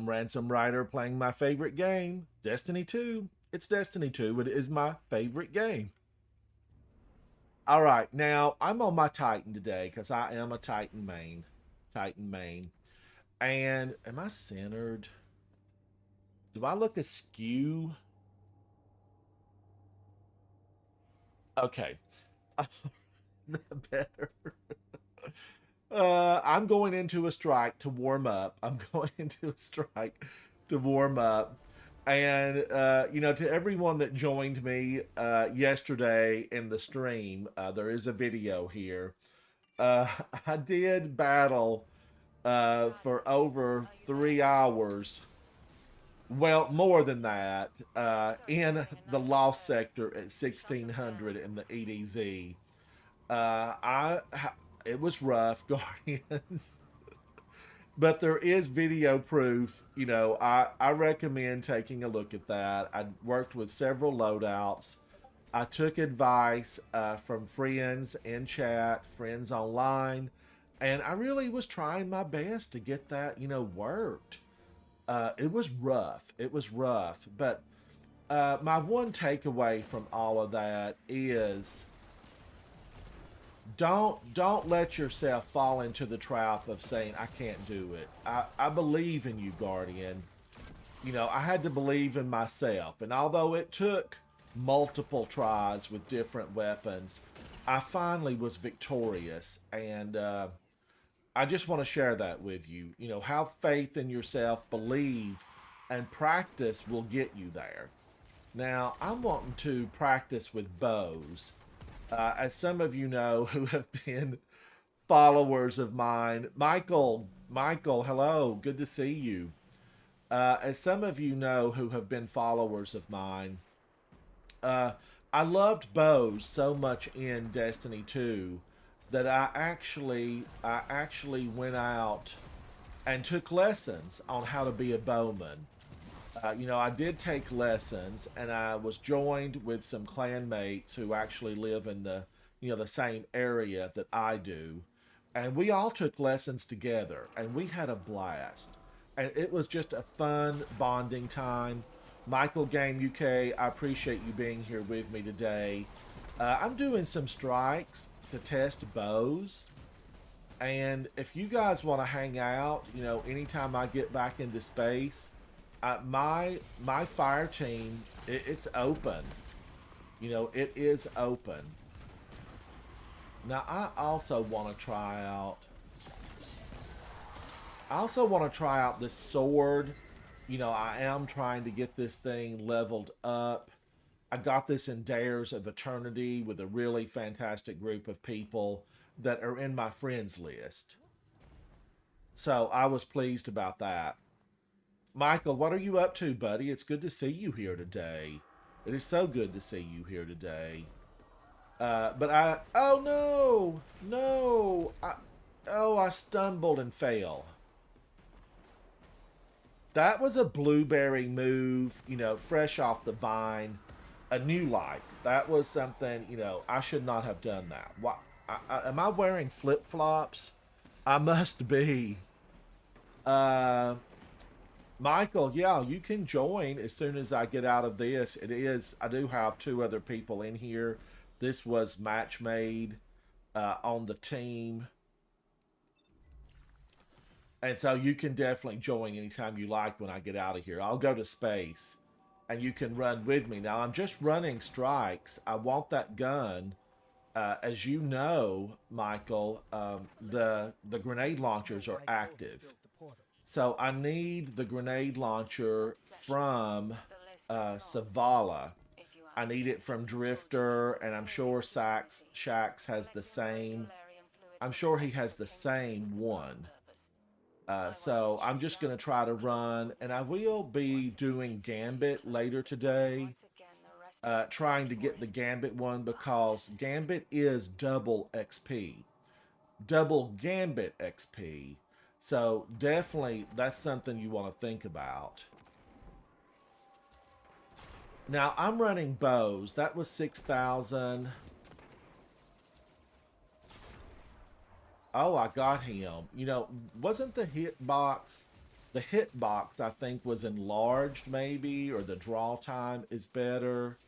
I'm Ransom Rider playing my favorite game, Destiny 2. It's Destiny 2. It is my favorite game. All right, now I'm on my Titan today because I am a Titan main. Titan main. And am I centered? Do I look askew? Okay. Better. I'm going into a strike to warm up. I'm going into a strike to warm up. And, to everyone that joined me yesterday in the stream, there is a video here. Uh, I did battle for over 3 hours. Well, more than that, in the lost sector at 1600 in the EDZ. I it was rough, Guardians, but there is video proof. I recommend taking a look at that. I worked with several loadouts. I took advice from friends in chat, friends online, and I really was trying my best to get that, worked. It was rough. It was rough, but my one takeaway from all of that is don't let yourself fall into the trap of saying I can't do it. I believe in you, Guardian. I had to believe in myself, and although it took multiple tries with different weapons, I finally was victorious, and I just want to share that with you. Have faith in yourself, believe, and practice will get you there. Now, I'm wanting to practice with bows. As some of you know who have been followers of mine, Michael, hello, good to see you. As some of you know who have been followers of mine, uh, I loved bows so much in Destiny 2 that I actually went out and took lessons on how to be a bowman. I did take lessons, and I was joined with some clanmates who actually live in the same area that I do, and we all took lessons together, and we had a blast, and it was just a fun bonding time. Michael Game UK, I appreciate you being here with me today. I'm doing some strikes to test bows. And if you guys want to hang out, anytime I get back into space, my fire team, it's open. It is open. Now I also want to try out. I also want to try out this sword. I am trying to get this thing leveled up. I got this in Dares of Eternity with a really fantastic group of people that are in my friends list. So I was pleased about that. Michael, what are you up to, buddy? It's good to see you here today. It is so good to see you here today. Oh no, no, I stumbled and fell. That was a blueberry move, fresh off the vine, a new light. That was something, I should not have done that. Why, am I wearing flip flops? I must be. Uh, Michael, yeah, you can join as soon as I get out of this. I do have two other people in here. This was match made on the team. And so you can definitely join anytime you like when I get out of here. I'll go to space and you can run with me. Now, I'm just running strikes. I want that gun. As you know, Michael, the grenade launchers are active. So I need the grenade launcher from Savala. I need it from Drifter, and I'm sure Shax has the same. I'm sure he has the same one. So I'm just going to try to run, and I will be doing Gambit later today, trying to get the Gambit one because Gambit is double XP, double Gambit XP. So definitely that's something you want to think about. Now I'm running bows. That was 6,000. Oh, I got him. Wasn't the hitbox The hitbox, I think, was enlarged maybe, or the draw time is better.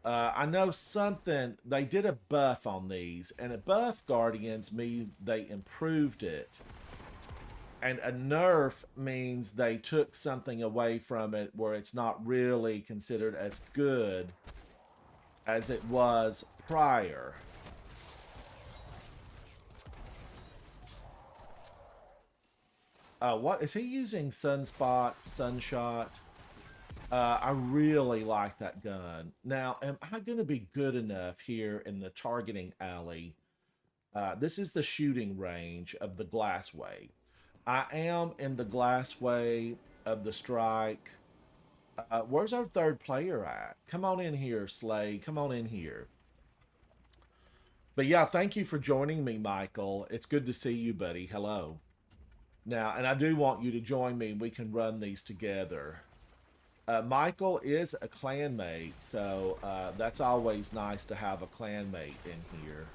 I know something, they did a buff on these, and a buff, Guardians, mean they improved it. And a nerf means they took something away from it where it's not really considered as good as it was prior. What is he using? Sunspot, Sunshot. I really like that gun. Now, am I going to be good enough here in the targeting alley? This is the shooting range of the glassway. I am in the glassway of the strike. Where's our third player at? Come on in here, Slay. Come on in here. But yeah, thank you for joining me, Michael. It's good to see you, buddy. Hello. Now, and I do want you to join me. We can run these together. Michael is a clanmate, so that's always nice to have a clanmate in here.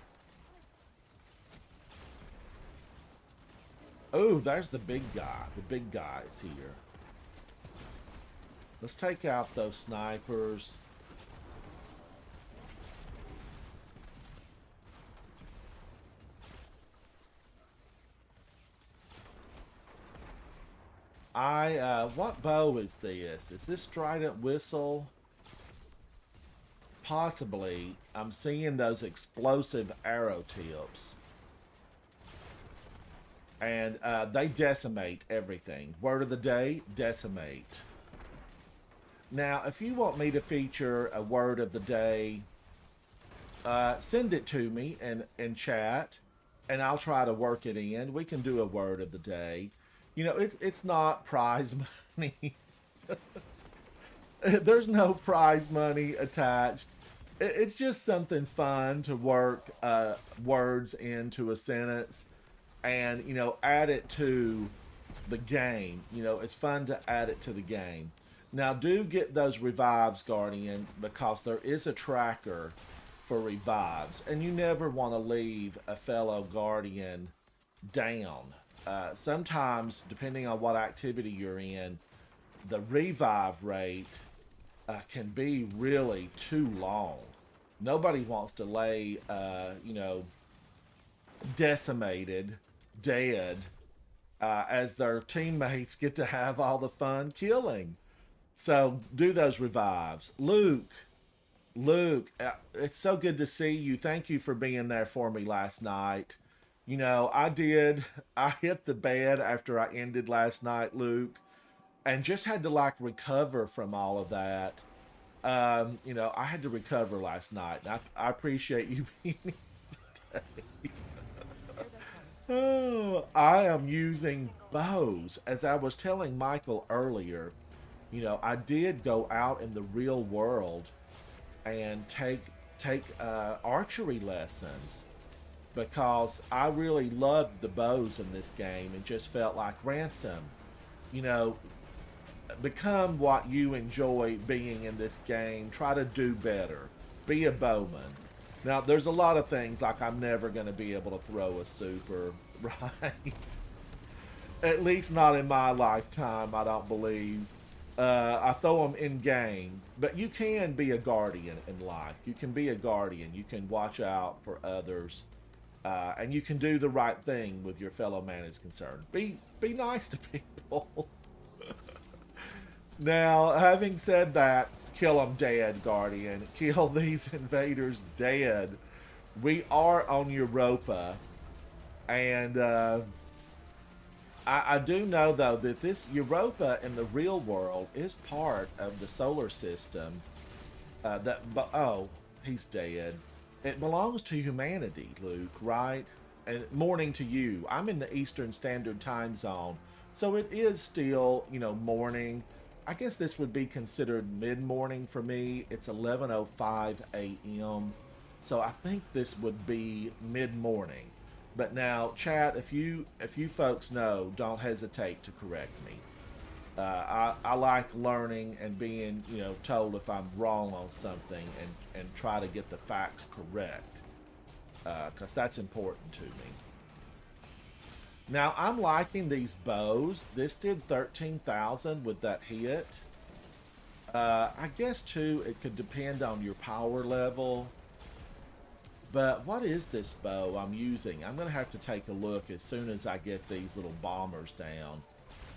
Oh, there's the big guy. The big guy is here. Let's take out those snipers. What bow is this? Is this Trident Whistle? Possibly. I'm seeing those explosive arrow tips. And they decimate everything. Word of the day, decimate. Now, if you want me to feature a word of the day, send it to me in chat, and I'll try to work it in. We can do a word of the day. You know, it's not prize money. There's no prize money attached. It's just something fun to work words into a sentence and, you know, add it to the game. You know, it's fun to add it to the game. Now, do get those revives, Guardian, because there is a tracker for revives, and you never want to leave a fellow Guardian down. Sometimes, depending on what activity you're in, the revive rate can be really too long. Nobody wants to lay, you know, decimated, dead, as their teammates get to have all the fun killing. So do those revives. Luke, it's so good to see you. Thank you for being there for me last night. You know, I hit the bed after I ended last night, Luke, and just had to like recover from all of that. You know, I had to recover last night. And I appreciate you being here today. Oh, I am using bows. As I was telling Michael earlier, you know, I did go out in the real world and take archery lessons, because I really loved the bows in this game and just felt like Ransom, you know, become what you enjoy being in this game. Try to do better. Be a bowman. Now, there's a lot of things, like I'm never going to be able to throw a super, right? At least not in my lifetime, I don't believe. I throw them in game, but you can be a guardian in life. You can be a guardian. You can watch out for others, and you can do the right thing with your fellow man is concerned. Be nice to people. Now, having said that, kill them dead, Guardian. Kill these invaders dead. We are on Europa, and I do know, though, that this Europa in the real world is part of the solar system. Oh, he's dead. It belongs to humanity, Luke, right? And morning to you. I'm in the Eastern Standard Time Zone, so it is still, you know, morning. I guess this would be considered mid-morning for me. It's 11:05 a.m. So I think this would be mid-morning. But now, chat, if you folks know, don't hesitate to correct me. I like learning and being, you know, told if I'm wrong on something, and try to get the facts correct, because that's important to me. Now, I'm liking these bows. This did 13,000 with that hit. I guess, too, it could depend on your power level. But what is this bow I'm using? I'm going to have to take a look as soon as I get these little bombers down.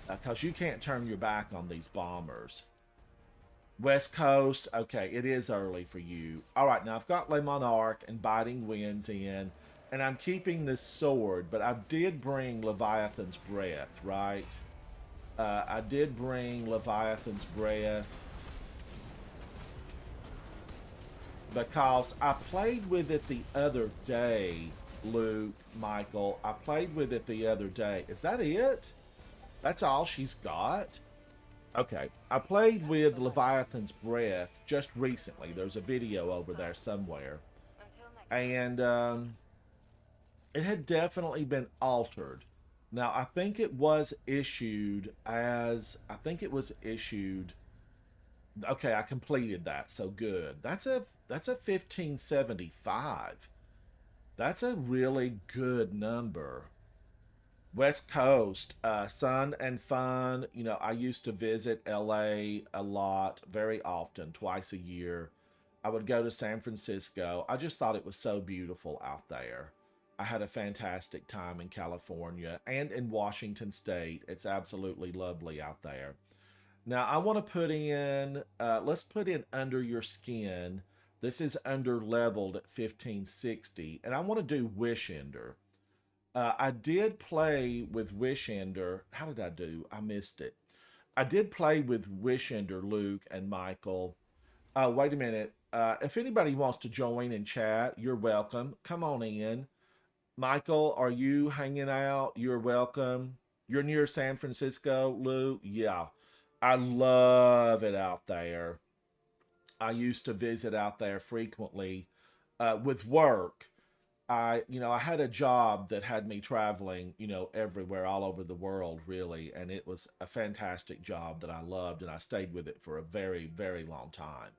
Because you can't turn your back on these bombers. West Coast, okay, it is early for you. All right, now I've got Le Monarch and Biting Winds in, and I'm keeping this sword, but I did bring Leviathan's Breath, right? I did bring Leviathan's Breath because I played with it the other day, Luke, Michael. I played with it the other day. Is that it? That's all she's got? Okay, I played with Leviathan's Breath just recently. There's a video over there somewhere. And it had definitely been altered. Now, I think it was issued as... I think it was issued... Okay, I completed that, so good. That's a 1575. That's a really good number. West Coast, sun and fun. You know, I used to visit LA a lot, very often, twice a year. I would go to San Francisco. I just thought it was so beautiful out there. I had a fantastic time in California and in Washington State. It's absolutely lovely out there. Now, I want to put in, let's put in Under Your Skin. This is under leveled at 1560. And I want to do Wish Ender. I did play with Wish Ender. How did I do? I missed it. I did play with Wish Ender, Luke and Michael. Wait a minute. If anybody wants to join and chat, you're welcome. Come on in. Michael, are you hanging out? You're welcome. You're near San Francisco, Luke? Yeah. I love it out there. I used to visit out there frequently with work. I had a job that had me traveling, everywhere, all over the world, really. And it was a fantastic job that I loved, and I stayed with it for a very, very long time.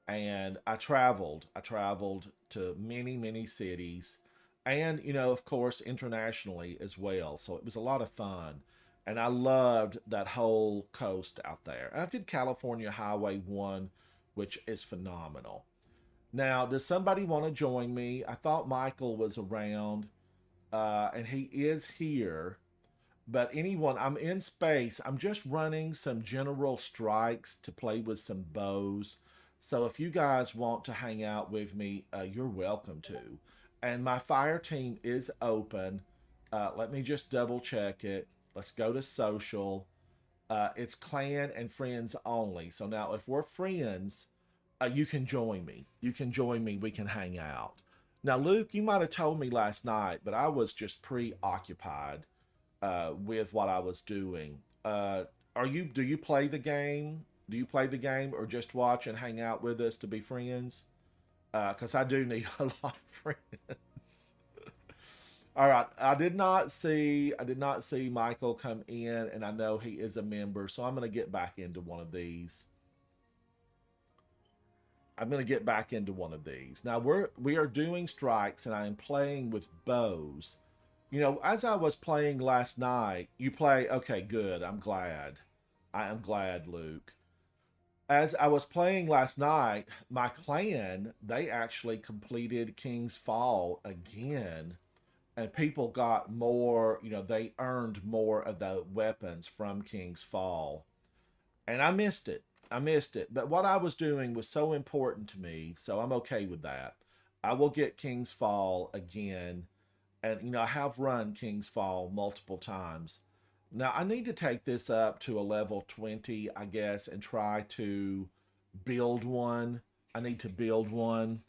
And I traveled. I traveled to many, many cities and, of course, internationally as well. So it was a lot of fun. And I loved that whole coast out there. And I did California Highway 1, which is phenomenal. Now, does somebody want to join me? I thought Michael was around, and he is here. But anyone, I'm in space. I'm just running some general strikes to play with some bows. So if you guys want to hang out with me, you're welcome to. And my fire team is open. Let me just double check it. Let's go to social. It's clan and friends only. So now if we're friends, you can join me. You can join me. We can hang out. Now, Luke, you might have told me last night, but I was just preoccupied with what I was doing. Do you play the game? Do you play the game or just watch and hang out with us to be friends? Because I do need a lot of friends. All right, I did not see Michael come in, and I know he is a member, so I'm going to get back into one of these. Now we are doing strikes, and I am playing with bows. As I was playing last night, you play. Okay, good. I'm glad. I am glad, Luke. As I was playing last night, my clan, they actually completed King's Fall again. And people got more, they earned more of the weapons from King's Fall. And I missed it. But what I was doing was so important to me, so I'm okay with that. I will get King's Fall again. And, I have run King's Fall multiple times. Now, I need to take this up to a level 20, I guess, and try to build one. I need to build one.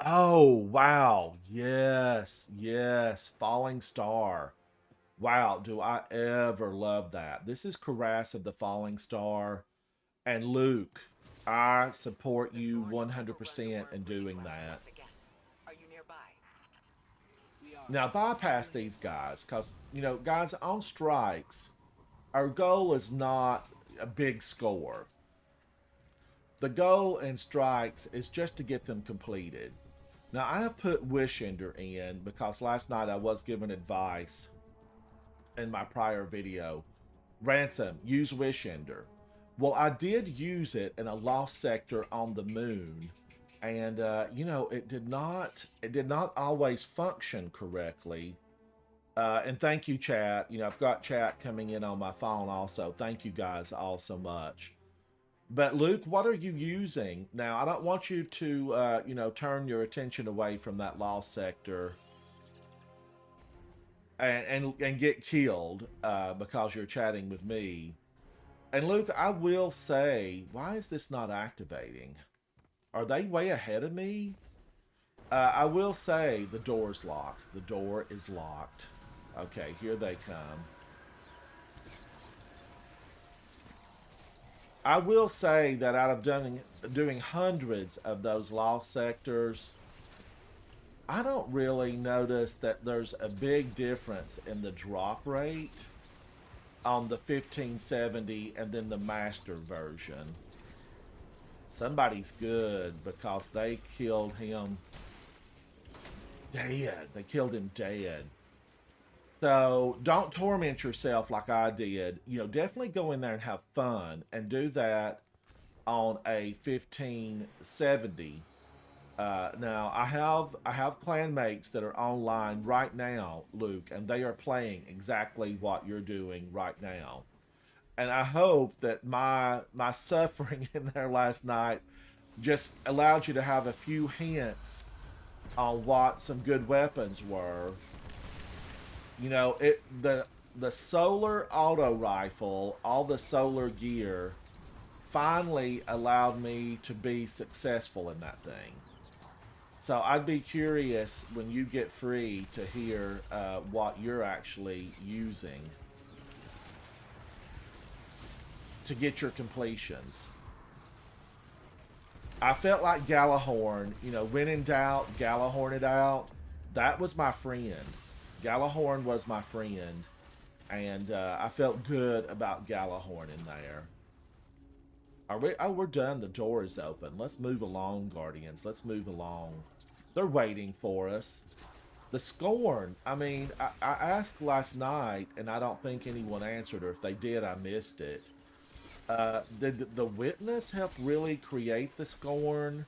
Oh, wow. Yes, yes. Falling Star. Wow, do I ever love that. This is Karass of the Falling Star. And Luke, I support you 100% in doing that. Now, bypass these guys, because, guys, on strikes, our goal is not a big score. The goal in strikes is just to get them completed. Now I have put Wish Ender in because last night I was given advice in my prior video. Ransom, use Wish Ender. Well, I did use it in a lost sector on the moon, and you know, it did not always function correctly. And thank you, chat. You know, I've got chat coming in on my phone also. Thank you guys all so much. But Luke, what are you using now? I don't want you to, you know, turn your attention away from that lost sector and get killed because you're chatting with me. And Luke, I will say, why is this not activating? Are they way ahead of me? I will say the door's locked. The door is locked. Okay, here they come. I will say that out of doing hundreds of those lost sectors, I don't really notice that there's a big difference in the drop rate on the 1570 and then the master version. Somebody's good because they killed him dead. They killed him dead. So don't torment yourself like I did. You know, definitely go in there and have fun and do that on a 1570. Now I have clanmates that are online right now, Luke, and they are playing exactly what you're doing right now. And I hope that my suffering in there last night just allowed you to have a few hints on what some good weapons were. You know, the solar auto rifle, all the solar gear finally allowed me to be successful in that thing. So I'd be curious when you get free to hear what you're actually using to get your completions. I felt like Galahorn, you know, when in doubt, Galahorn it out. That was my friend. Galahorn was my friend. And I felt good about Galahorn in there. Are we? Oh, we're done. The door is open. Let's move along, Guardians. Let's move along. They're waiting for us. The Scorn. I mean, I asked last night, and I don't think anyone answered, or if they did, I missed it. Did the Witness help really create the Scorn?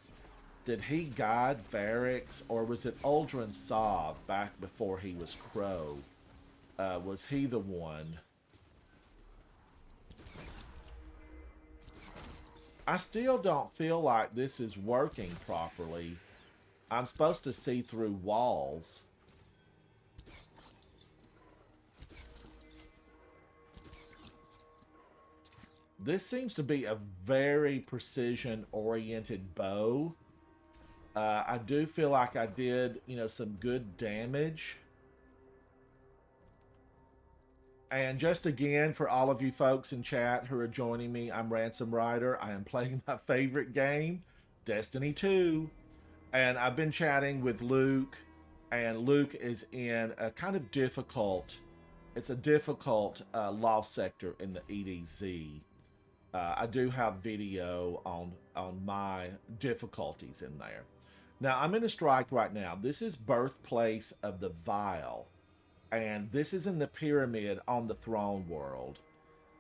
Did he guide Barracks, or was it Uldren Sov back before he was Crow? Was he the one? I still don't feel like this is working properly. I'm supposed to see through walls. This seems to be a very precision-oriented bow. I do feel like I did, you know, some good damage. And just again, for all of you folks in chat who are joining me, I'm Ransom Rider. I am playing my favorite game, Destiny 2. And I've been chatting with Luke, and Luke is in a kind of difficult, it's a difficult lost sector in the EDZ. I do have video on my difficulties in there. Now, I'm in a strike right now. This is Birthplace of the Vile. And this is in the pyramid on the throne world.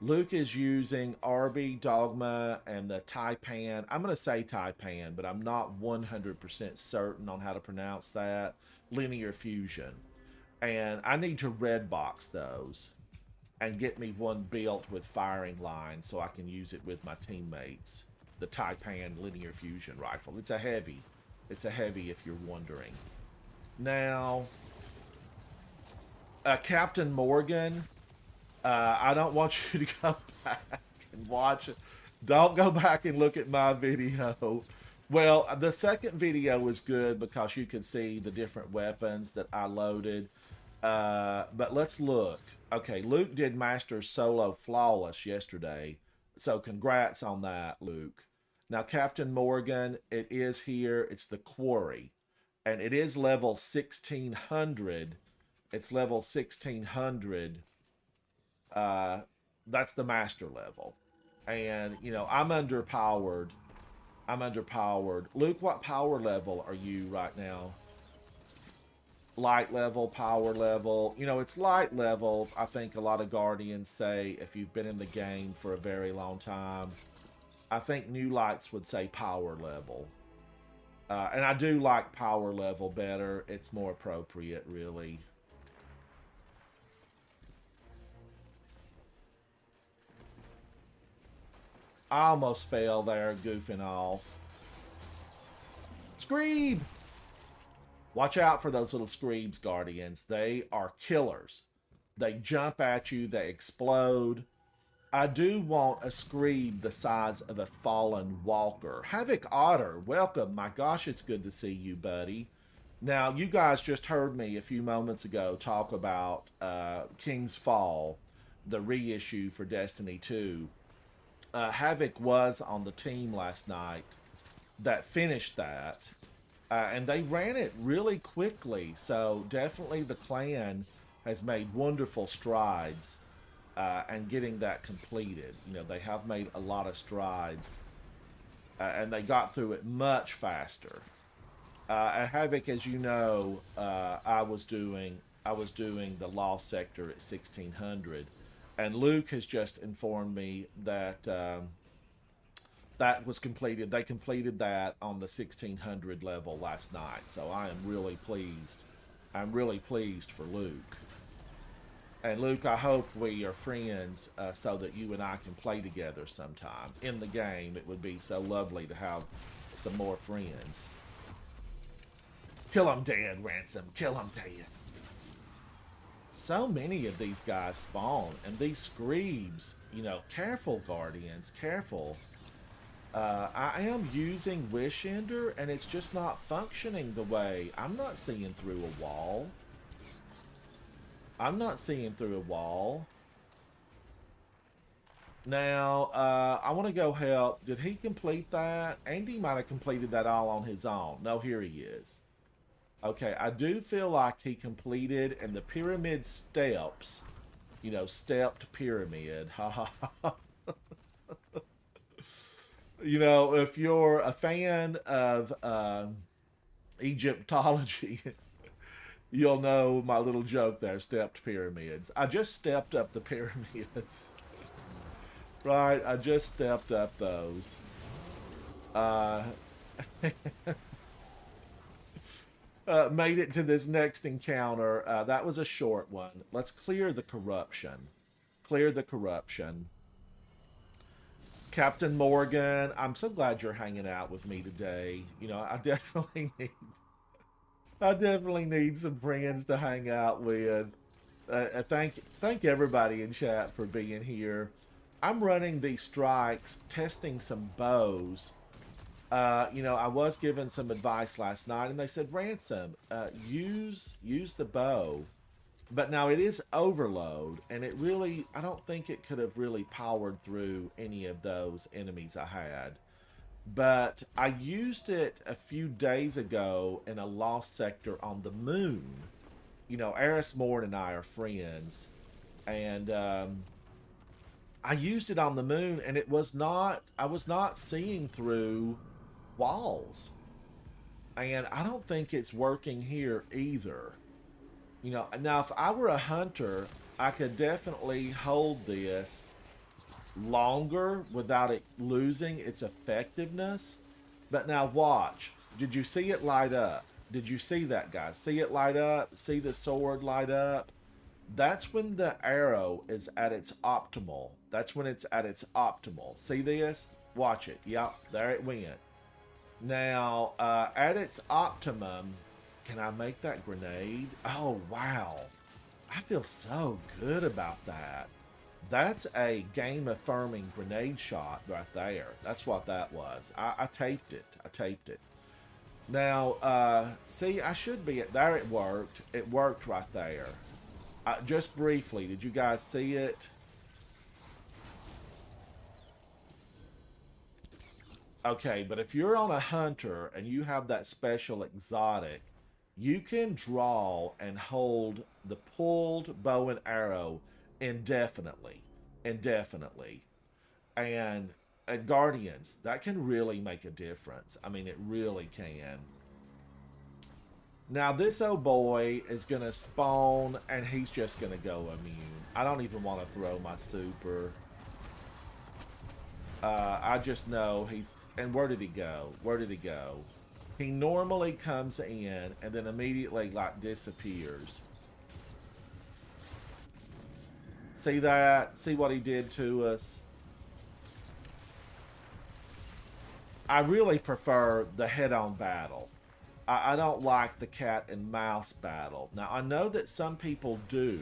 Luke is using RB Dogma and the Taipan. I'm going to say Taipan, but I'm not 100% certain on how to pronounce that. Linear Fusion. And I need to red box those and get me one built with firing lines so I can use it with my teammates. The Taipan Linear Fusion rifle. It's a heavy. It's a heavy if you're wondering. Now, Captain Morgan, I don't want you to go back and watch it. Don't go back and look at my video. Well, the second video was good because you could see the different weapons that I loaded. But let's look. Okay, Luke did Master Solo Flawless yesterday. So congrats on that, Luke. Now, Captain Morgan, it is here. It's the Quarry. And it is level 1600. It's level 1600. That's the master level. And, you know, I'm underpowered I'm underpowered. Luke, what power level are you right now? Light level, power level. You know, it's light level. I think a lot of Guardians say if you've been in the game for a very long time. I think new lights would say power level. And I do like power level better. It's more appropriate, really. I almost fell there, goofing off. Screeb! Watch out for those little Screebs, Guardians. They are killers. They jump at you, they explode. I do want a Screeb the size of a fallen walker. Havoc Otter, welcome. My gosh, it's good to see you, buddy. Now, you guys just heard me a few moments ago talk about King's Fall, the reissue for Destiny 2. Havoc was on the team last night that finished that, and they ran it really quickly. So definitely the clan has made wonderful strides and getting that completed. You know, they have made a lot of strides, and they got through it much faster. At Havoc, as you know, I was doing the Lost Sector at 1600, and Luke has just informed me that that was completed. They completed that on the 1600 level last night, so I am really pleased. I'm really pleased for Luke. And Luke, I hope we are friends so that you and I can play together sometime in the game. It would be so lovely to have some more friends. Kill him dead, Ransom. Kill him dead. So many of these guys spawn, and these Screebs, you know, careful, Guardians, careful. I am using Wish Ender, and it's just not functioning the way. I'm not seeing through a wall. I'm not seeing through a wall. Now, I want to go help. Did he complete that? Andy might have completed that all on his own. No, here he is. Okay, I do feel like he completed, and the pyramid steps, you know, stepped pyramid. Ha ha ha. You know, if you're a fan of Egyptology, you'll know my little joke there, stepped pyramids. I just stepped up the pyramids. Right, I just stepped up those. Uh, made it to this next encounter. That was a short one. Let's clear the corruption. Clear the corruption. Captain Morgan, I'm so glad you're hanging out with me today. You know, I definitely need some friends to hang out with. Thank everybody in chat for being here. I'm running these strikes, testing some bows. You know, I was given some advice last night, and they said, Ransom, use the bow. But now it is overload, and it really, I don't think it could have really powered through any of those enemies I had. But I used it a few days ago in a lost sector on the moon. You know, Eris Morn and I are friends, and I used it on the moon, and it was not, I was not seeing through walls. And I don't think it's working here either. You know, now if I were a hunter, I could definitely hold this longer without it losing its effectiveness. But now watch. Did you see it light up? Did you see that, guys? See it light up? See the sword light up? That's when the arrow is at its optimal. That's when it's at its optimal. See this? Watch it. Yep, there it went. Now, at its optimum, can I make that grenade? Oh, wow. I feel so good about that. That's a game-affirming grenade shot right there. That's what that was. I taped it. I taped it. Now, see, I should be at... There it worked. It worked right there. Just briefly, did you guys see it? Okay, but if you're on a hunter and you have that special exotic, you can draw and hold the pulled bow and arrow indefinitely. Indefinitely. And And Guardians, that can really make a difference. I mean, it really can. Now, this old boy is going to spawn, and he's just going to go immune. I don't even want to throw my super. I just know he's... And where did he go? Where did he go? He normally comes in, and then immediately, like, disappears. See that? See what he did to us? I really prefer the head-on battle. I don't like the cat and mouse battle. Now, I know that some people do.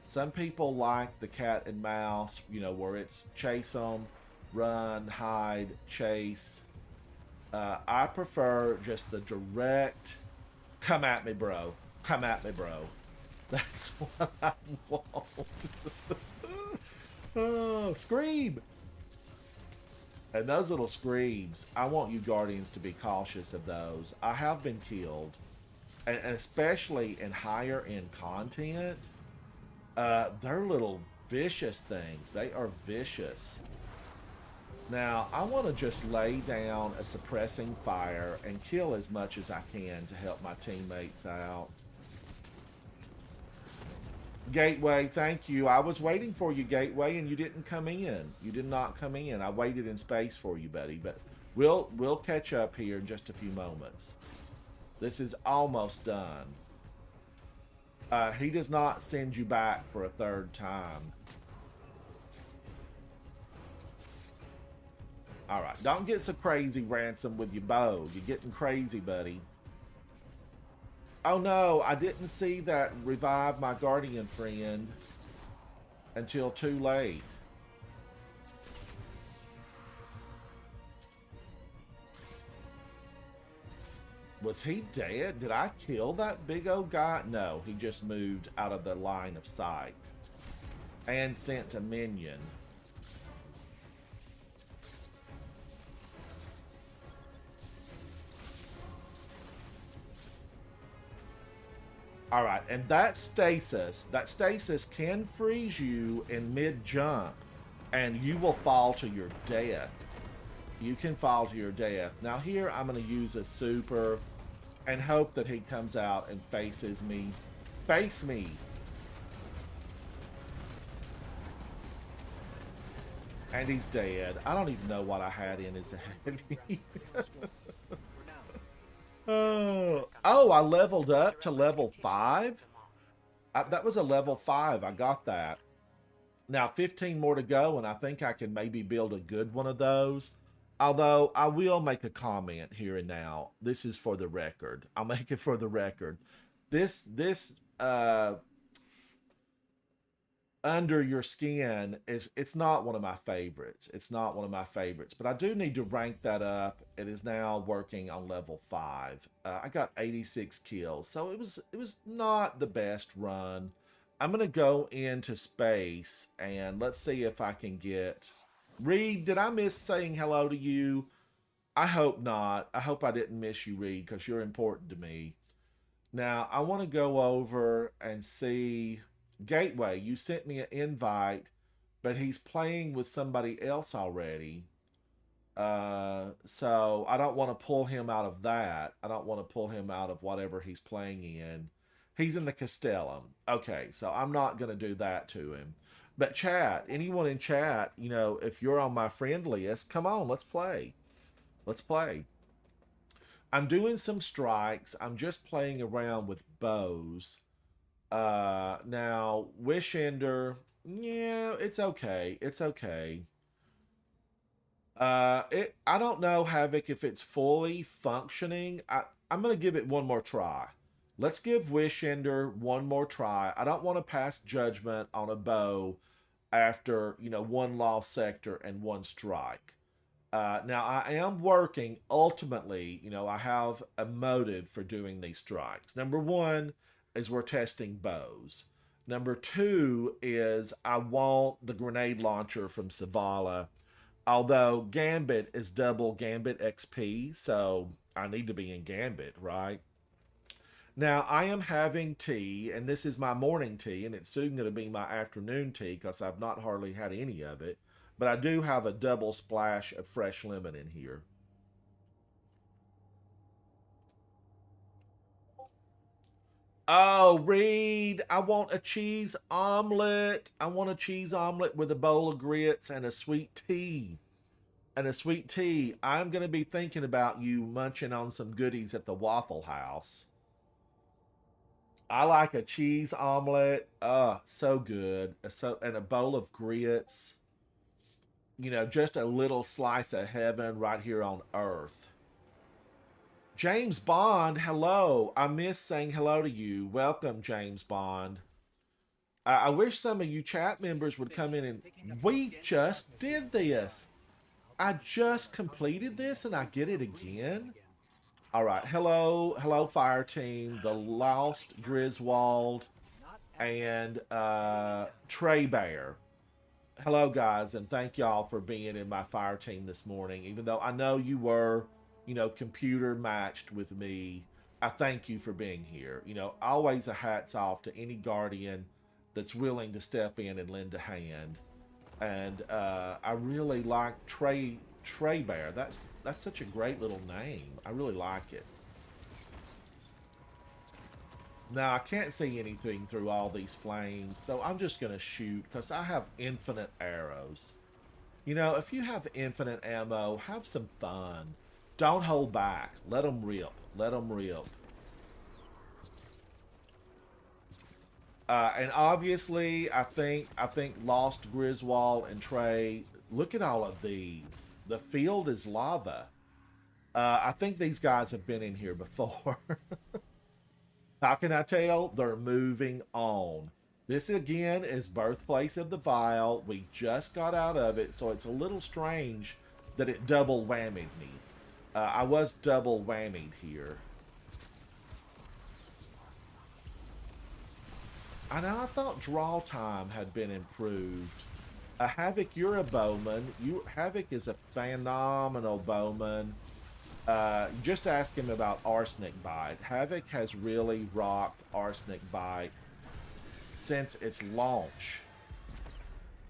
Some people like the cat and mouse, you know, where it's chase them, run, hide, chase. I prefer just the direct, come at me, bro. Come at me, bro. That's what I want. Oh, scream. And those little screams, I want you Guardians to be cautious of those. I have been killed. And especially in higher end content, they're little vicious things. They are vicious. Now, I want to just lay down a suppressing fire and kill as much as I can to help my teammates out. Gateway, thank you. I was waiting for you, Gateway, and you didn't come in. You did not come in. I waited in space for you, buddy. But we'll catch up here in just a few moments. This is almost done. He does not send you back for a third time. Alright, don't get so crazy, Ransom, with your bow. You're getting crazy, buddy. Oh no, I didn't see that revive my Guardian friend until too late. Was he dead? Did I kill that big old guy? No, he just moved out of the line of sight and sent a minion. All right, and that stasis can freeze you in mid-jump, and you will fall to your death. You can fall to your death. Now here, I'm going to use a super and hope that he comes out and faces me. Face me! And he's dead. I don't even know what I had in his head. Oh, I leveled up to level 5? That was a level 5. I got that. Now, 15 more to go, and I think I can maybe build a good one of those. Although, I will make a comment here and now. This is for the record. I'll make it for the record. This under your skin it's not one of my favorites. It's not one of my favorites, but I do need to rank that up. It is now working on level 5. I got 86 kills, so it was not the best run. I'm gonna go into space and let's see if I can get Reed. Did I miss saying hello to you? I hope not. I hope I didn't miss you, Reed, because you're important to me. Now I want to go over and see Gateway. You sent me an invite, but he's playing with somebody else already. So I don't want to pull him out of that. I don't want to pull him out of whatever he's playing in. He's in the Castellum. Okay, so I'm not going to do that to him. But chat, anyone in chat, you know, if you're on my friend list, come on, let's play. Let's play. I'm doing some strikes. I'm just playing around with bows. Now, Wish Ender, yeah, it's okay. It's okay. I don't know, Havoc, if it's fully functioning. I'm going to give it one more try. Let's give Wish Ender one more try. I don't want to pass judgment on a bow after, you know, one lost sector and one strike. Now, I am working, ultimately, you know, I have a motive for doing these strikes. Number one is we're testing bows. Number two is I want the grenade launcher from Savala. Although Gambit is double Gambit XP, so I need to be in Gambit, right? Now, I am having tea, and this is my morning tea, and it's soon going to be my afternoon tea because I've not hardly had any of it. But I do have a double splash of fresh lemon in here. Oh, Reed, I want a cheese omelet. I want a cheese omelet with a bowl of grits and a sweet tea. And a sweet tea. I'm going to be thinking about you munching on some goodies at the Waffle House. I like a cheese omelet. So good. And a bowl of grits. You know, just a little slice of heaven right here on earth. James Bond, hello. I miss saying hello to you. Welcome, James Bond. I wish some of you chat members would come in and we just did this. I just completed this and I get it again. All right. Hello, fire team. The Lost Griswold and Trey Bear. Hello, guys, and thank y'all for being in my fire team this morning. Even though I know you were, you know, computer matched with me, I thank you for being here. You know, always a hats off to any guardian that's willing to step in and lend a hand. And I really like Trey Bear. That's such a great little name. I really like it. Now, I can't see anything through all these flames, so I'm just going to shoot because I have infinite arrows. You know, if you have infinite ammo, have some fun. Don't hold back. Let them rip. Let them rip. And obviously, I think Lost Griswold and Trey, look at all of these. The field is lava. I think these guys have been in here before. How can I tell? They're moving on. This again is Birthplace of the Vile. We just got out of it, so it's a little strange that it double whammied me. I was double whammied here. And I thought draw time had been improved. Havoc, you're a Bowman. Havoc is a phenomenal Bowman. Just ask him about Arsenic Bite. Havoc has really rocked Arsenic Bite since its launch.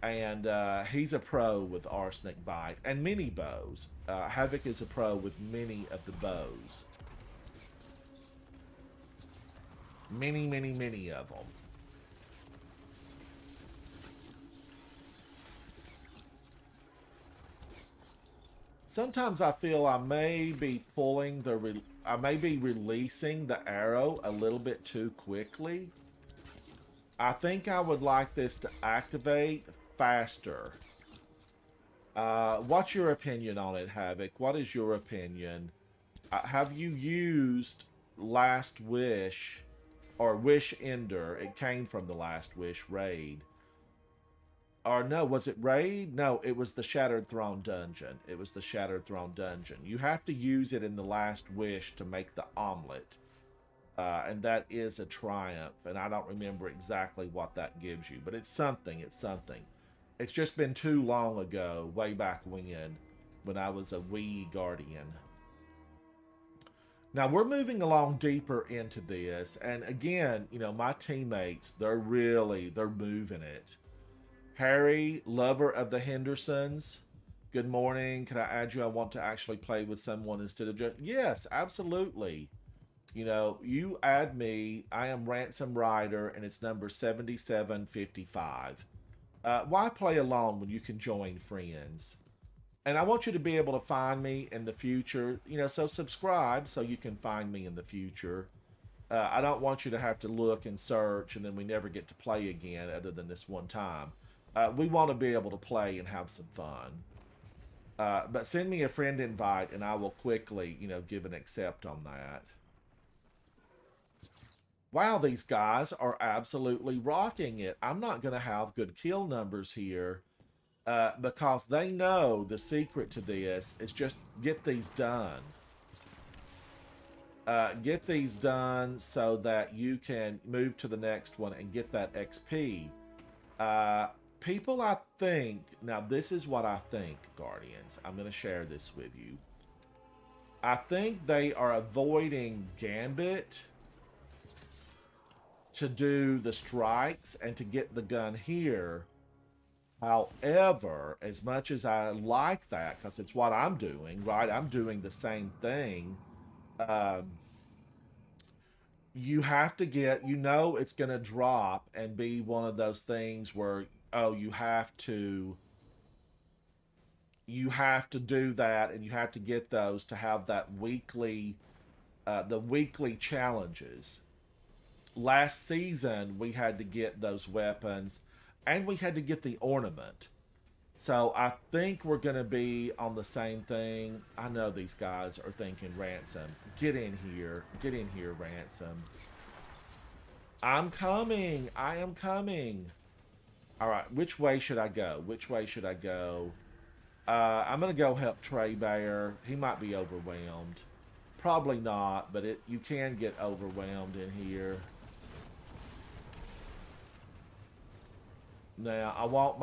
And he's a pro with Arsenic Bite and many bows. Havoc is a pro with many of the bows. Many of them. Sometimes I feel I may be I may be releasing the arrow a little bit too quickly. I think I would like this to activate faster. What's your opinion on it, Havoc? What is your opinion? Have you used Last Wish or Wish Ender? It came from the Last Wish raid. Or no, was it raid? No, it was the Shattered Throne dungeon. It was the Shattered Throne dungeon. You have to use it in the Last Wish to make the omelet. And that is a triumph. And I don't remember exactly what that gives you. But it's something. It's something. It's just been too long ago, way back when I was a wee guardian. Now, we're moving along deeper into this. And again, you know, my teammates, they're moving it. Harry, lover of the Hendersons. Good morning. Can I add you? I want to actually play with someone instead of just... Yes, absolutely. You know, you add me. I am Ransom Rider, and it's number 7755. Why play alone when you can join friends? And I want you to be able to find me in the future. You know, so subscribe so you can find me in the future. I don't want you to have to look and search, and then we never get to play again other than this one time. We want to be able to play and have some fun. But send me a friend invite and I will quickly, you know, give an accept on that. Wow, these guys are absolutely rocking it. I'm not going to have good kill numbers here because they know the secret to this is just get these done. Get these done so that you can move to the next one and get that XP. People, I think, now this is what I think, Guardians. I'm going to share this with you. I think they are avoiding Gambit to do the strikes and to get the gun here However, as much as I like that, because it's what I'm doing, right? I'm doing the same thing. Um, you have to get, it's going to drop and be one of those things where, oh, you have to do that, and you have to get those to have that the weekly challenges. Last season, we had to get those weapons, and we had to get the ornament. So I think we're going to be on the same thing. I know these guys are thinking, Ransom, get in here. Get in here, Ransom. I'm coming. I am coming. All right, which way should I go? Which way should I go? I'm going to go help Trey Bear. He might be overwhelmed. Probably not, but you can get overwhelmed in here. Now I want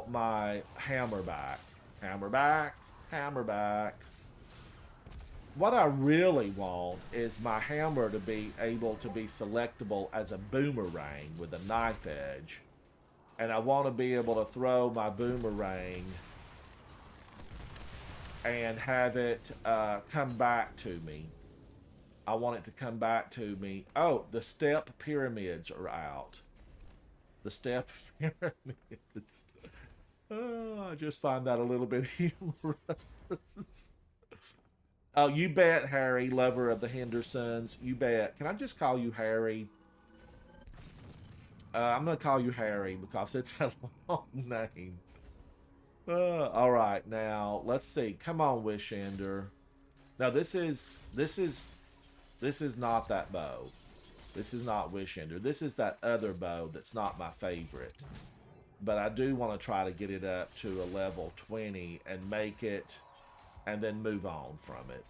my hammer back. Hammer back. Hammer back. What I really want is my hammer to be able to be selectable as a boomerang with a knife edge. And I want to be able to throw my boomerang and have it come back to me. I want it to come back to me. Oh, the step pyramids are out. The step pyramids. Oh, I just find that a little bit humorous. Oh, you bet, Harry, lover of the Hendersons. You bet. Can I just call you Harry? I'm going to call you Harry because it's a long name. All right, now let's see. Come on, Wishender. Now this is not that bow. This is not Wishender. This is that other bow that's not my favorite. But I do want to try to get it up to a level 20 and make it, and then move on from it.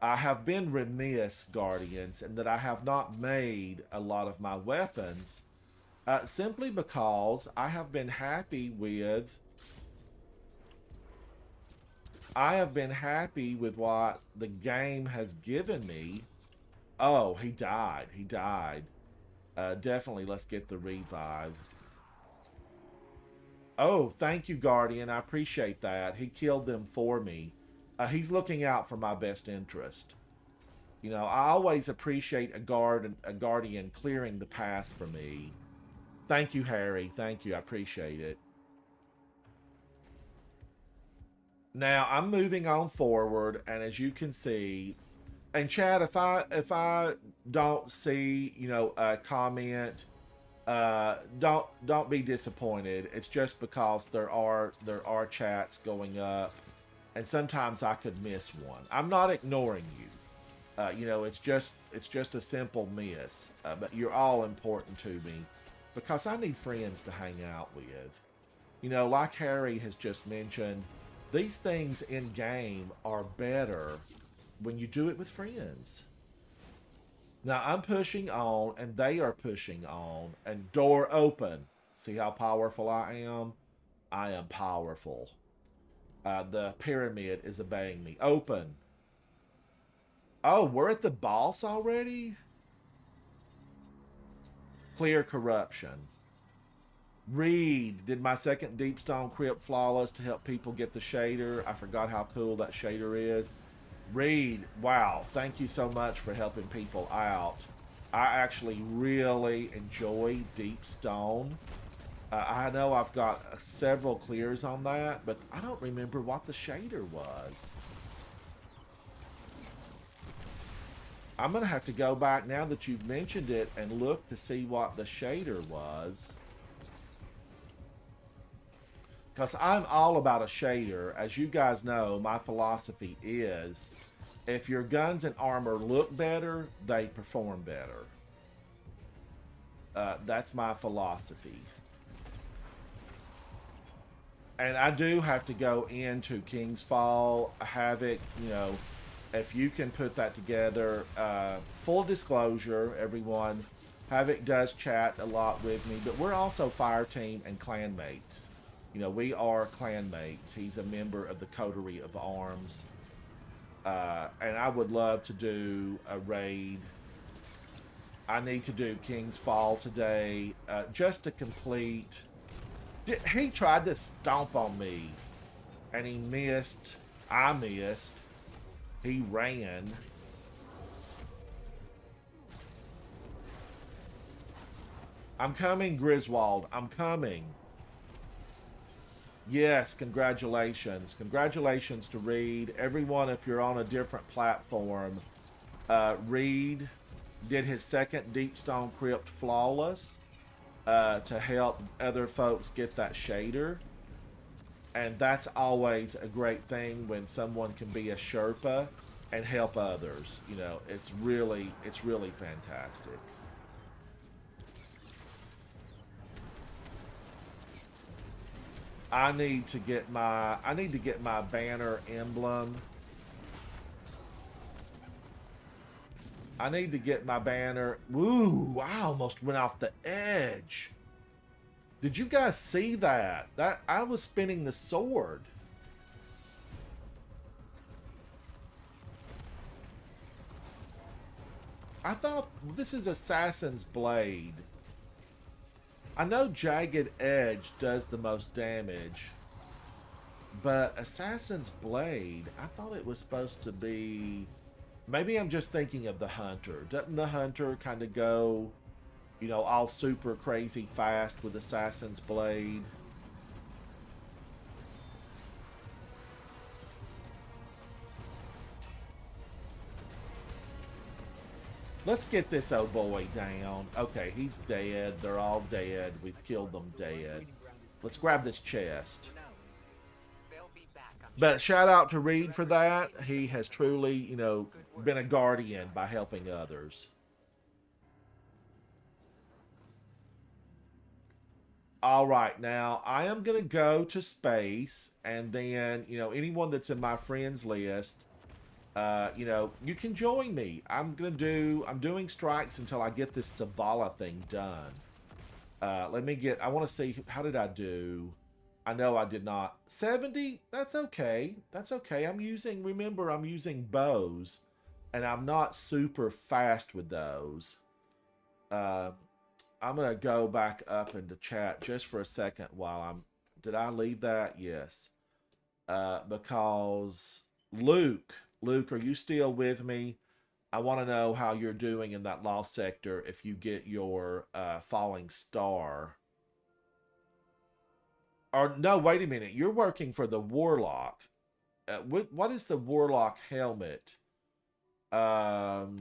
I have been remiss, Guardians, in that I have not made a lot of my weapons, simply because I have been happy with what the game has given me. Oh, he died. He died. Definitely let's get the revive. Oh, thank you, Guardian. I appreciate that. He killed them for me. He's looking out for my best interest. You know, I always appreciate a guardian clearing the path for me. Thank you, Harry. Thank you. I appreciate it. Now, I'm moving on forward, and as you can see, and Chad, if I don't see, a comment, don't be disappointed. It's just because there are chats going up, and sometimes I could miss one. I'm not ignoring you. It's just a simple miss. But you're all important to me because I need friends to hang out with. Like Harry has just mentioned, these things in game are better when you do it with friends. Now I'm pushing on, and they are pushing on, and door open. See how powerful I am? I am powerful. The pyramid is obeying me. Open. Oh, we're at the boss already? Clear corruption. Read. Did my second Deepstone Crypt flawless to help people get the shader. I forgot how cool that shader is. Read. Wow. Thank you so much for helping people out. I actually really enjoy Deepstone. I know I've got several clears on that, but I don't remember what the shader was. I'm going to have to go back now that you've mentioned it and look to see what the shader was. Because I'm all about a shader. As you guys know, my philosophy is if your guns and armor look better, they perform better. That's my philosophy. And I do have to go into King's Fall, Havoc, if you can put that together. Full disclosure, everyone, Havoc does chat a lot with me, but we're also fire team and clanmates. We are clanmates. He's a member of the Coterie of Arms. And I would love to do a raid. I need to do King's Fall today, just to complete He tried to stomp on me, and he missed. I missed. He ran. I'm coming, Griswold. I'm coming. Yes, congratulations. Congratulations to Reed. Everyone, if you're on a different platform, Reed did his second Deepstone Crypt flawless to help other folks get that shader. And that's always a great thing when someone can be a Sherpa and help others. You know, it's really fantastic. I need to get my banner emblem. I need to get my banner. Woo, I almost went off the edge. Did you guys see that? That I was spinning the sword. I thought this is Assassin's Blade. I know Jagged Edge does the most damage, but Assassin's Blade, I thought it was supposed to be... Maybe I'm just thinking of the Hunter. Doesn't the Hunter kind of go, you know, all super crazy fast with Assassin's Blade? Let's get this old boy down. Okay, he's dead. They're all dead. We've killed them dead. Let's grab this chest. But shout out to Reed for that. He has truly, you know, been a guardian by helping others. All right, now I am going to go to space, and then, you know, anyone that's in my friends list, you know, you can join me. I'm doing strikes until I get this Savala thing done. I want to see, how did I do? I know I did not. 70? That's okay. That's okay. Remember, I'm using bows, and I'm not super fast with those. Uh, I'm going to go back up into chat just for a second did I leave that? Yes. Because Luke, are you still with me? I want to know how you're doing in that lost sector if you get your falling star. Or no, wait a minute. You're working for the Warlock. What is the Warlock helmet? Because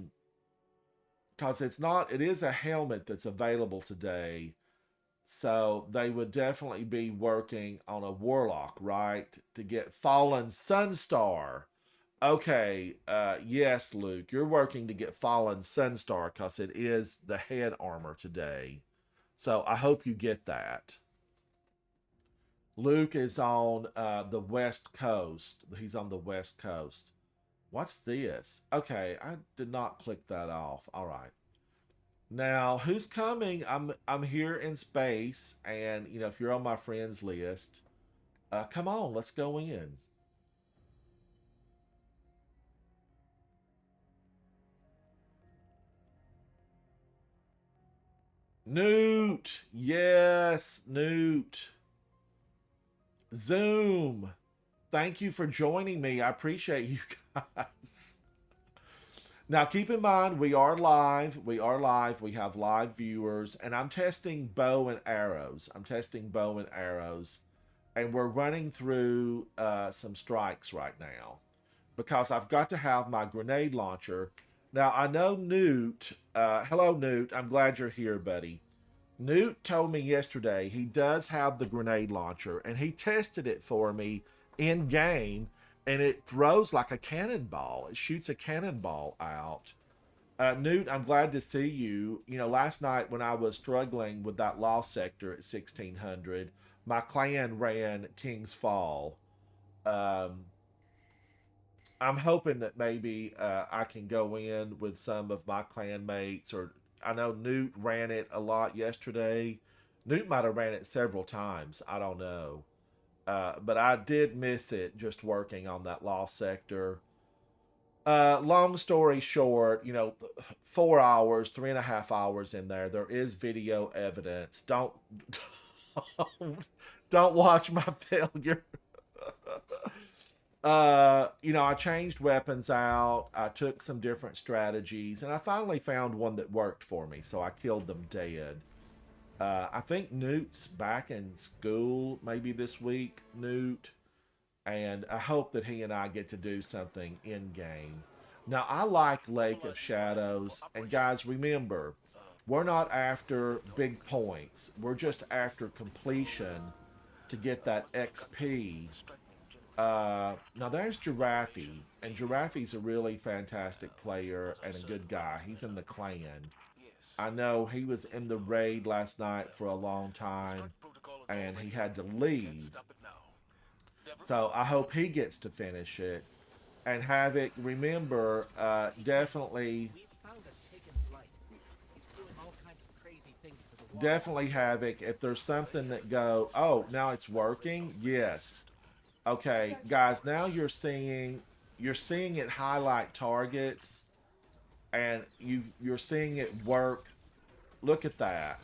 it is a helmet that's available today. So they would definitely be working on a Warlock, right? To get Fallen Sunstar. Okay, yes, Luke, you're working to get Fallen Sunstar because it is the head armor today. So I hope you get that. Luke is on the West Coast. He's on the West Coast. What's this? Okay, I did not click that off. All right. Now, who's coming? I'm here in space, and you know, if you're on my friends list, come on, let's go in. Newt, yes, Newt. Zoom, thank you for joining me. I appreciate you guys. Now, keep in mind, we are live. We are live. We have live viewers, and I'm testing bow and arrows. And we're running through some strikes right now because I've got to have my grenade launcher. Now, I know Newt. Hello, Newt. I'm glad you're here, buddy. Newt told me yesterday he does have the grenade launcher, and he tested it for me in game, and it throws like a cannonball. It shoots a cannonball out. Newt, I'm glad to see you. You know, last night when I was struggling with that lost sector at 1600, my clan ran King's Fall. Um, I'm hoping that maybe I can go in with some of my clan mates, or I know Newt ran it a lot yesterday. Newt might have ran it several times. I don't know. But I did miss it just working on that lost sector. Long story short, you know, 4 hours, 3.5 hours in there. There is video evidence. Don't. Don't watch my failure. You know, I changed weapons out. I took some different strategies, and I finally found one that worked for me. So I killed them dead. I think Newt's back in school maybe this week, Newt, and I hope that he and I get to do something in game. Now, I like Lake of Shadows, and guys, remember, we're not after big points. We're just after completion to get that XP. Now there's Giraffe, and Giraffe's a really fantastic player and a good guy. He's in the clan. I know he was in the raid last night for a long time, and he had to leave. So I hope he gets to finish it. And Havoc, remember, definitely, definitely Havoc. If there's something that oh, now it's working. Yes. Okay, guys. Now you're seeing it highlight targets, and you're seeing it work. Look at that.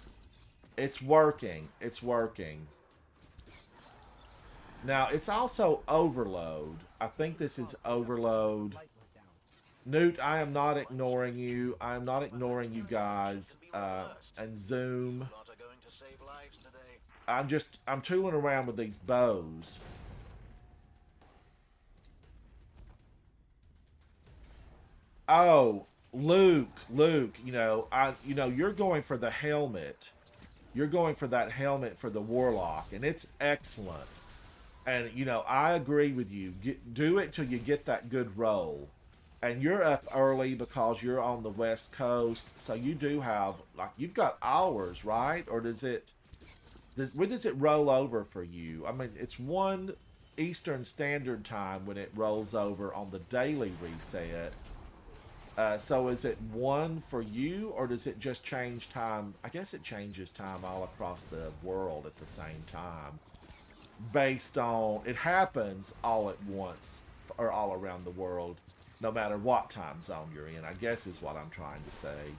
It's working. It's working. Now, it's also overload. I think this is overload. Newt, I am not ignoring you. I am not ignoring you guys. And Zoom. I'm tooling around with these bows. Oh, Luke, you're going for the helmet. You're going for that helmet for the Warlock, and it's excellent. And I agree with you. Do it till you get that good roll. And you're up early because you're on the West Coast, so you do have you've got hours, right? Or when does it roll over for you? I mean, it's 1 Eastern Standard Time when it rolls over on the daily reset. So is it 1 for you, or does it just change time? I guess it changes time all across the world at the same time. Based on, it happens all at once or all around the world, no matter what time zone you're in, I guess is what I'm trying to say.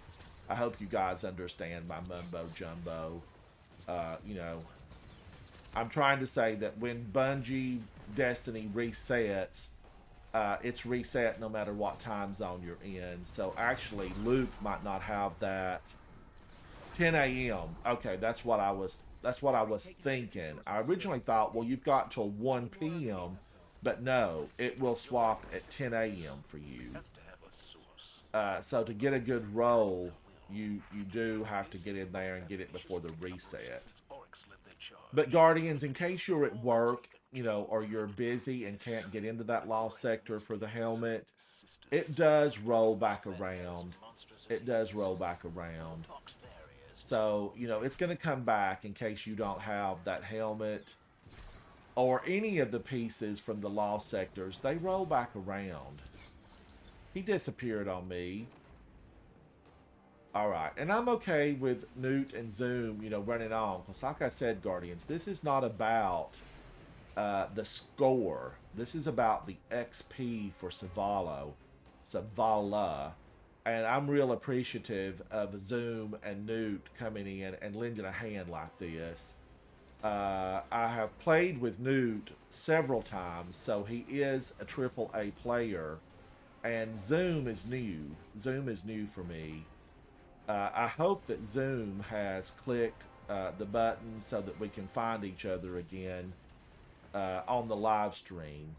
I hope you guys understand my mumbo jumbo. I'm trying to say that when Bungie Destiny resets, it's reset no matter what time zone you're in. So actually, Luke might not have that. 10 a.m. Okay, that's what I was thinking. I originally thought, well, you've got till 1 p.m., but no, it will swap at 10 a.m. for you. So to get a good roll, you do have to get in there and get it before the reset. But Guardians, in case you're at work, or you're busy and can't get into that lost sector for the helmet, it does roll back around. It does roll back around. So, it's going to come back in case you don't have that helmet or any of the pieces from the lost sectors. They roll back around. He disappeared on me. Alright, and I'm okay with Newt and Zoom, running on. Because like I said, Guardians, this is not about the score. This is about the XP for Savala. And I'm real appreciative of Zoom and Newt coming in and lending a hand like this. I have played with Newt several times, so he is a AAA player. And Zoom is new. Zoom is new for me. I hope that Zoom has clicked the button so that we can find each other again on the live stream.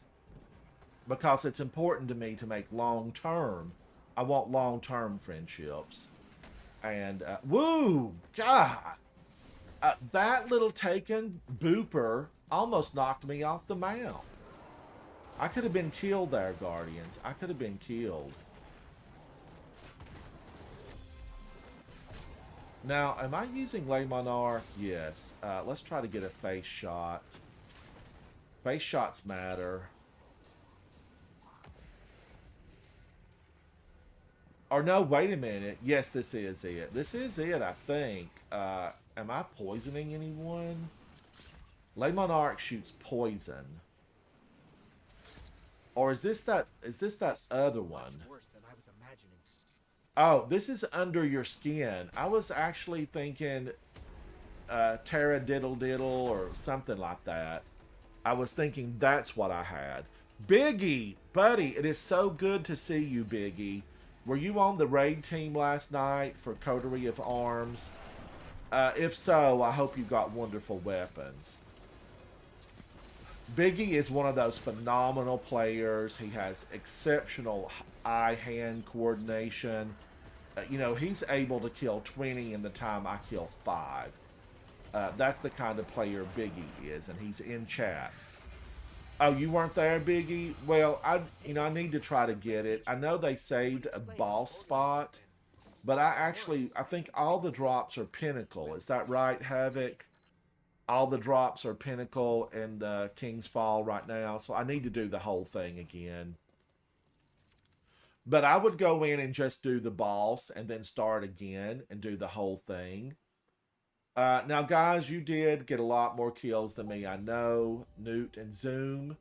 Because it's important to me to make long-term. I want long-term friendships. And, woo! God! That little taken booper almost knocked me off the mount. I could have been killed there, Guardians. I could have been killed. Now, am I using Le Monarch? Yes. Let's try to get a face shot. Face shots matter. Or no, wait a minute. Yes, this is it. This is it, I think. Am I poisoning anyone? Le Monarch shoots poison. Or is this that other one? Oh, this is under your skin. I was actually thinking Tara Diddle Diddle or something like that. I was thinking that's what I had. Biggie, buddy, it is so good to see you, Biggie. Were you on the raid team last night for Coterie of Arms? If so, I hope you got wonderful weapons. Biggie is one of those phenomenal players. He has exceptional eye-hand coordination. You know, he's able to kill 20 in the time I kill 5. That's the kind of player Biggie is, and he's in chat. Oh, you weren't there, Biggie? Well, I need to try to get it. I know they saved a boss spot, but I think all the drops are pinnacle. Is that right, Havoc? All the drops are pinnacle in King's Fall right now, so I need to do the whole thing again. But I would go in and just do the boss and then start again and do the whole thing. Now, guys, you did get a lot more kills than me, I know. Newt and Zoom.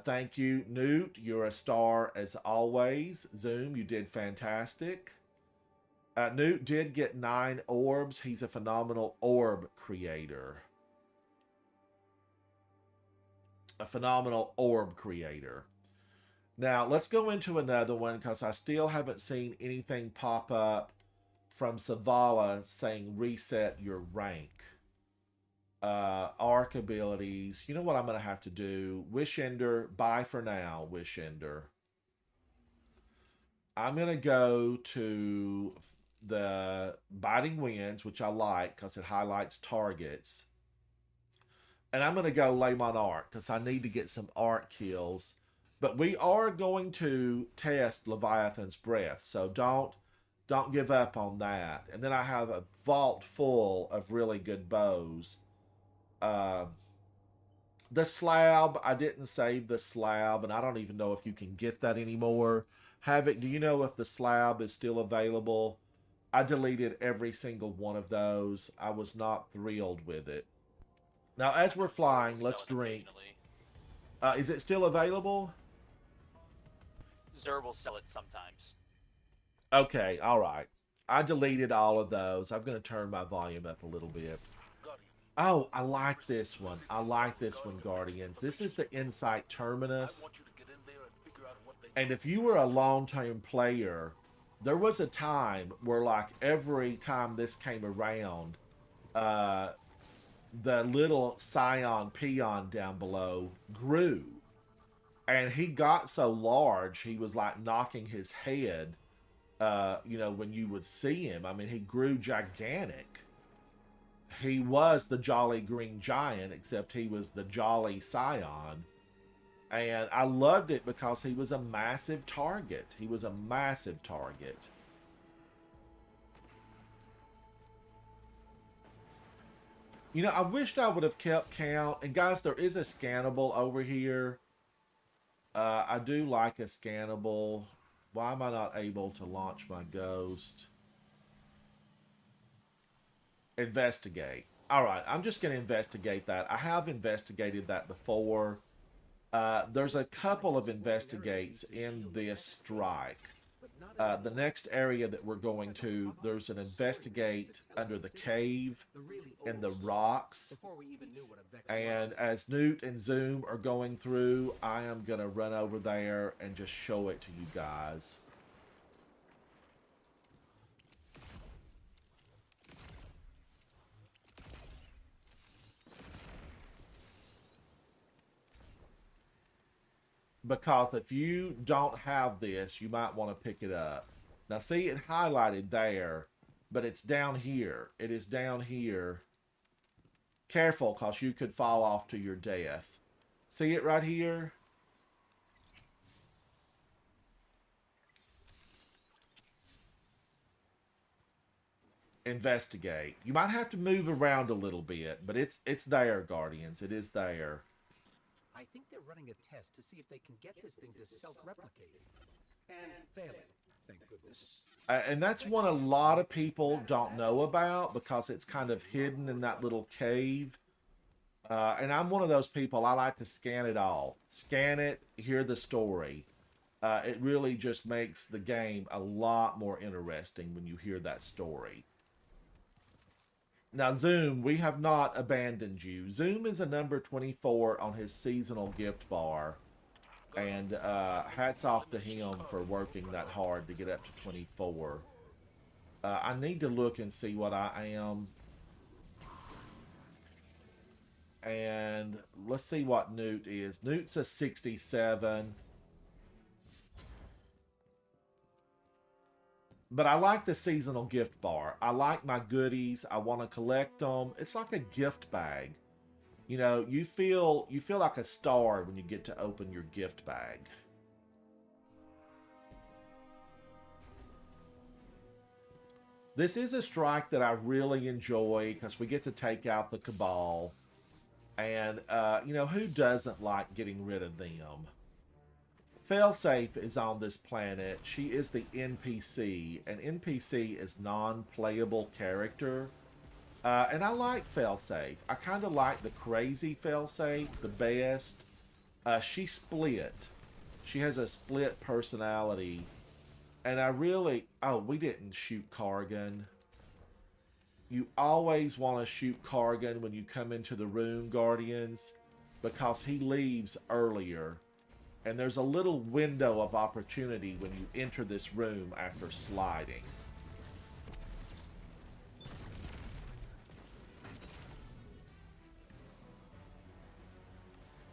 Thank you, Newt. You're a star as always. Zoom, you did fantastic. Newt did get 9 orbs. He's a phenomenal orb creator. A phenomenal orb creator. Now, let's go into another one because I still haven't seen anything pop up from Savala saying reset your rank. Arc abilities. You know what I'm going to have to do? Wishender, bye for now, Wishender. I'm going to go to the Biting Winds, which I like because it highlights targets. And I'm going to go Lamon Arc because I need to get some arc kills. But we are going to test Leviathan's Breath, so don't give up on that. And then I have a vault full of really good bows. The slab, I didn't save the slab, and I don't even know if you can get that anymore. Havoc, do you know if the slab is still available? I deleted every single one of those. I was not thrilled with it. Now, as we're flying, let's drink. Is it still available? Zer will sell it sometimes. Okay, all right. I deleted all of those. I'm going to turn my volume up a little bit. Oh, I like this one. I like this one, Guardians. This is the Insight Terminus. And if you were a long-term player, there was a time where, like, every time this came around, the little Scion peon down below grew. And he got so large, he was like knocking his head, you know, when you would see him. I mean, he grew gigantic. He was the Jolly Green Giant, except he was the Jolly Scion. And I loved it because he was a massive target. He was a massive target. You know, I wished I would have kept count. And guys, there is a scannable over here. I do like a scannable. Why am I not able to launch my ghost? Investigate. All right, I'm just going to investigate that. I have investigated that before. There's a couple of investigates in this strike. The next area that we're going to, there's an investigate under the cave in the rocks. And as Newt and Zoom are going through, I am going to run over there and just show it to you guys. Because if you don't have this, you might want to pick it up. Now see it highlighted there, but it's down here. It is down here. Careful, because you could fall off to your death. See it right here? Investigate. You might have to move around a little bit, but it's there, Guardians. It is there. I think they're running a test to see if they can get this thing to self-replicate. And failing, thank goodness. And that's one a lot of people don't know about because it's kind of hidden in that little cave. And I'm one of those people, I like to scan it all. Scan it, hear the story. It really just makes the game a lot more interesting when you hear that story. Now, Zoom, we have not abandoned you. Zoom is a number 24 on his seasonal gift bar. And hats off to him for working that hard to get up to 24. I need to look and see what I am. And let's see what Newt is. Newt's a 67. But I like the seasonal gift bar. I like my goodies. I want to collect them. It's like a gift bag. You know, you feel like a star when you get to open your gift bag. This is a strike that I really enjoy because we get to take out the Cabal. And, you know, who doesn't like getting rid of them? Failsafe is on this planet. She is the NPC. An NPC is non-playable character. And I like Failsafe. I kind of like the crazy Failsafe the best. She split. She has a split personality. And I really... Oh, we didn't shoot Kargan. You always want to shoot Kargan when you come into the room, Guardians, because he leaves earlier. And there's a little window of opportunity when you enter this room after sliding.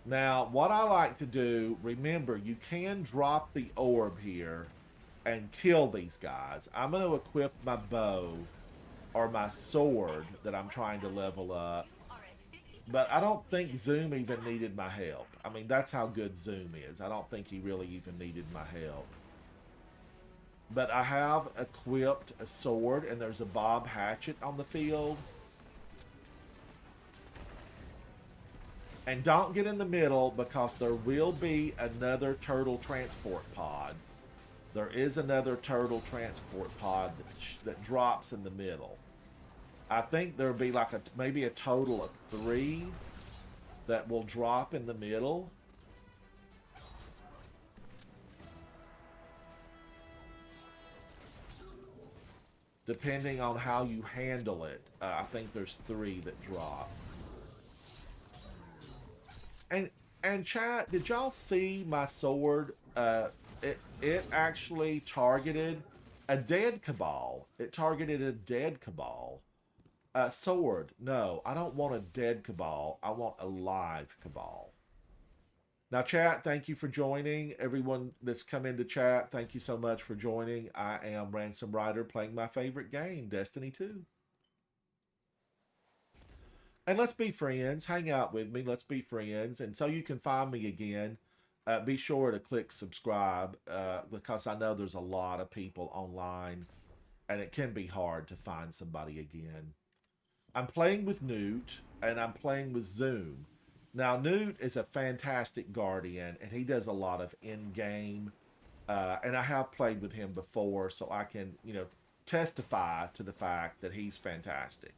Now, what I like to do, remember, you can drop the orb here and kill these guys. I'm going to equip my bow or my sword that I'm trying to level up. But I don't think Zoom even needed my help. I mean, that's how good Zoom is. I don't think he really even needed my help. But I have equipped a sword, and there's a Bob Hatchet on the field. And don't get in the middle, because there will be another turtle transport pod. There is another turtle transport pod that drops in the middle. I think there'll be like maybe a total of 3 that will drop in the middle. Depending on how you handle it, I think there's 3 that drop. And chat, did y'all see my sword? It actually targeted a dead Cabal. It targeted a dead Cabal. Sword. No, I don't want a dead Cabal. I want a live Cabal. Now, chat, thank you for joining. Everyone that's come into chat, thank you so much for joining. I am Ransom Rider playing my favorite game, Destiny 2. And let's be friends. Hang out with me. Let's be friends. And so you can find me again, be sure to click subscribe because I know there's a lot of people online and it can be hard to find somebody again. I'm playing with Newt and I'm playing with Zoom. Now, Newt is a fantastic Guardian and he does a lot of in-game. And I have played with him before, so I can, you know, testify to the fact that he's fantastic.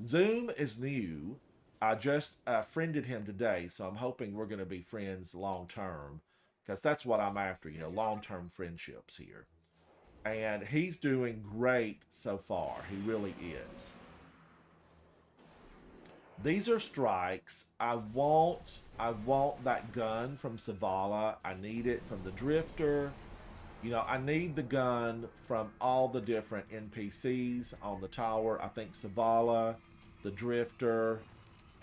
Zoom is new. I just friended him today, so I'm hoping we're going to be friends long term, because that's what I'm after, you know, long-term friendships here. And he's doing great so far. He really is. These are strikes. I want that gun from Savala. I need it from the Drifter. You know, I need the gun from all the different NPCs on the tower. I think Savala, the Drifter,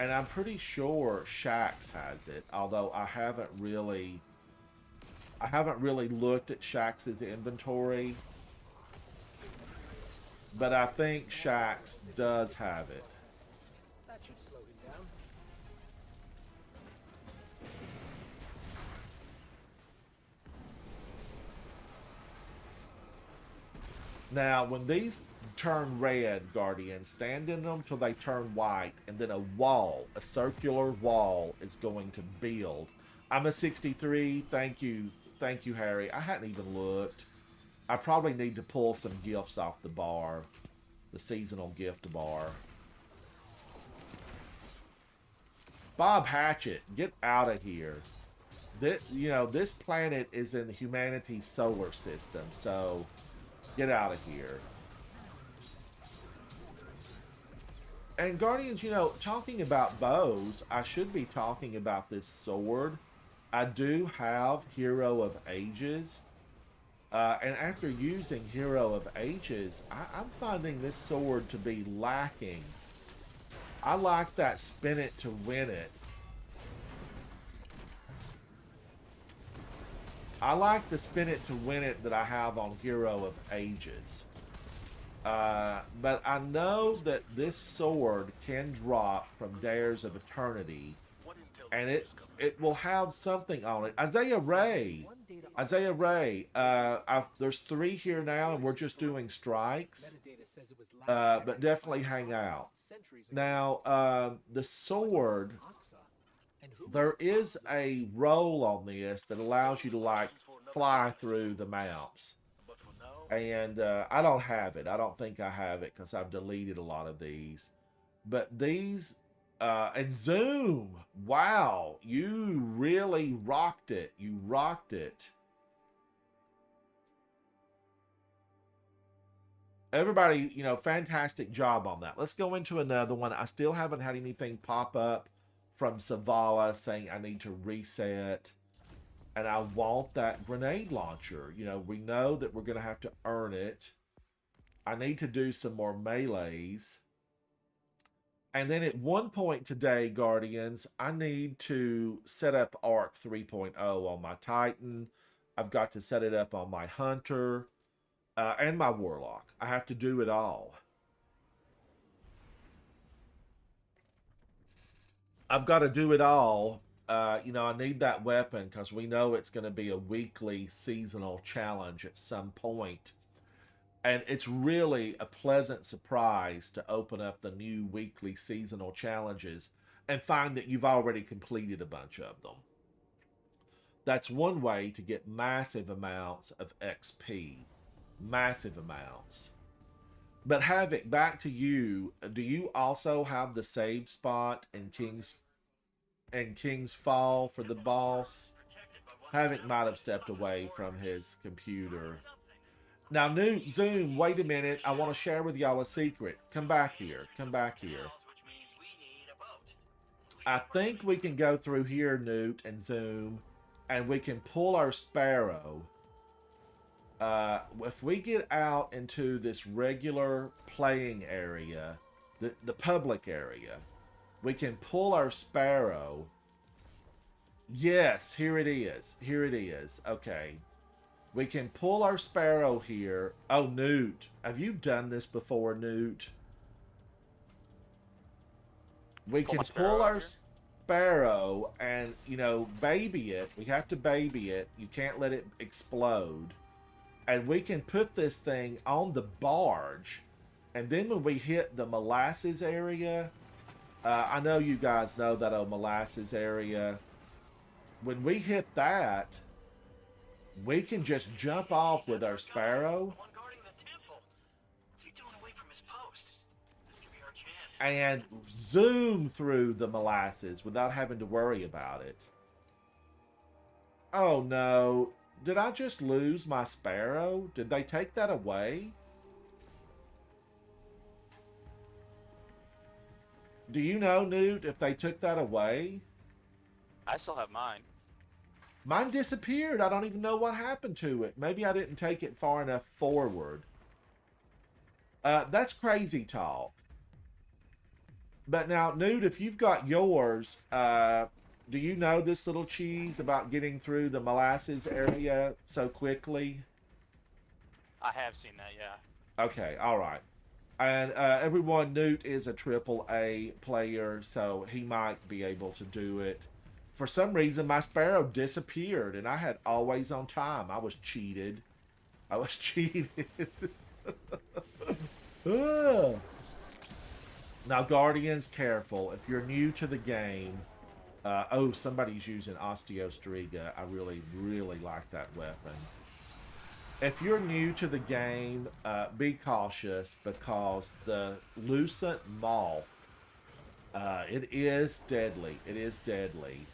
and I'm pretty sure Shax has it, although I haven't really looked at Shax's inventory. But I think Shax does have it. That should slow him down. Now, when these turn red, Guardians, stand in them till they turn white, and then a circular wall is going to build. I'm a 63. Thank you, Harry. I hadn't even looked. I probably need to pull some gifts off the bar, the seasonal gift bar. Bob Hatchet, get out of here. This planet is in humanity's solar system, so get out of here. And Guardians, you know, talking about bows, I should be talking about this sword. I do have Hero of Ages. And after using Hero of Ages, I'm finding this sword to be lacking. I like that spin it to win it. I like the spin it to win it that I have on Hero of Ages. But I know that this sword can drop from Dares of Eternity, and it will have something on it. Isaiah Ray. There's 3 here now, and we're just doing strikes. But definitely hang out. Now, the sword, there is a roll on this that allows you to, like, fly through the maps. And I don't have it. I don't think I have it because I've deleted a lot of these. But these, and Zoom, wow, you really rocked it. You rocked it. Everybody, you know, fantastic job on that. Let's go into another one. I still haven't had anything pop up from Savala saying I need to reset. And I want that grenade launcher. You know, we know that we're going to have to earn it. I need to do some more melees. And then at one point today, Guardians, I need to set up Arc 3.0 on my Titan. I've got to set it up on my Hunter and my Warlock. I have to do it all. I've got to do it all. You know, I need that weapon because we know it's going to be a weekly seasonal challenge at some point. And it's really a pleasant surprise to open up the new weekly seasonal challenges and find that you've already completed a bunch of them. That's one way to get massive amounts of XP. Massive amounts. But Havoc, back to you. Do you also have the save spot in King's Fall for the boss? Havoc might have stepped away from his computer. Now, Newt, Zoom, wait a minute. I want to share with y'all a secret. Come back here. Come back here. I think we can go through here, Newt and Zoom, and we can pull our Sparrow. If we get out into this regular playing area, the public area, we can pull our Sparrow. Yes, here it is. Here it is. Okay. We can pull our Sparrow here. Oh, Newt. Have you done this before, Newt? We can pull our Sparrow and, you know, baby it. We have to baby it. You can't let it explode. And we can put this thing on the barge. And then when we hit the molasses area, I know you guys know that molasses area. When we hit that, we can just jump off with our Sparrow and zoom through the molasses without having to worry about it. Oh no. Did I just lose my Sparrow? Did they take that away? Do you know, Newt, if they took that away? I still have mine. Mine disappeared. I don't even know what happened to it. Maybe I didn't take it far enough forward. That's crazy talk. But now, Newt, if you've got yours, do you know this little cheese about getting through the molasses area so quickly? I have seen that, yeah. Okay, all right. And everyone, Newt is a AAA player, so he might be able to do it. For some reason, my Sparrow disappeared, and I had always on time. I was cheated. I was cheated. Now, Guardians, careful. If you're new to the game... oh, somebody's using Osteostriga. I really, really like that weapon. If you're new to the game, be cautious because the Lucent Moth, it is deadly. It is deadly.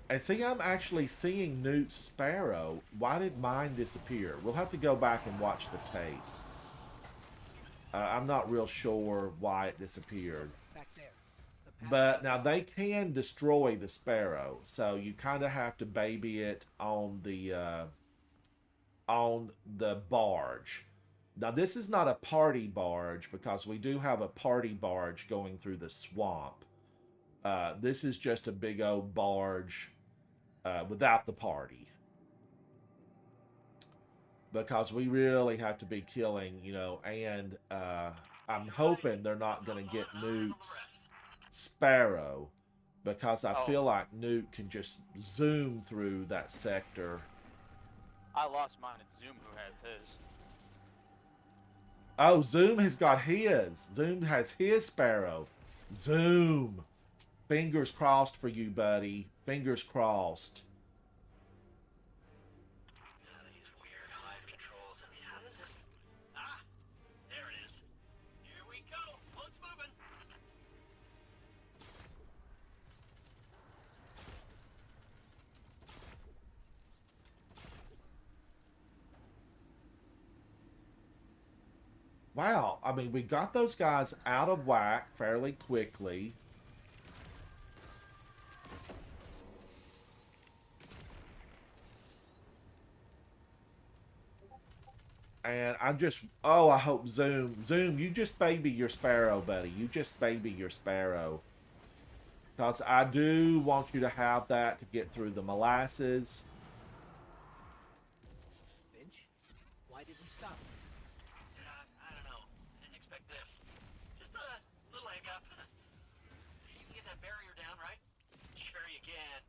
And see, I'm actually seeing Newt's Sparrow. Why did mine disappear? We'll have to go back and watch the tape. I'm not real sure why it disappeared. Back there. The path But now they can destroy the sparrow, so you kind of have to baby it on the barge. Now this is not a party barge because we do have a party barge going through the swamp. This is just a big old barge without the party. Because we really have to be killing, you know, and I'm hoping they're not going to get Newt's Sparrow because I feel like Newt can just zoom through that sector. I lost mine. It's Zoom who has his. Oh, Zoom has got his. Zoom has his Sparrow. Zoom. Fingers crossed for you, buddy. Fingers crossed. Wow, I mean, we got those guys out of whack fairly quickly. And I'm just, oh, I hope Zoom, you just baby your Sparrow, buddy. You just baby your Sparrow. Because I do want you to have that to get through the molasses. Finch, why did we stop? I don't know. Didn't expect this. Just a little hiccup. You can get that barrier down, right? Sure you can.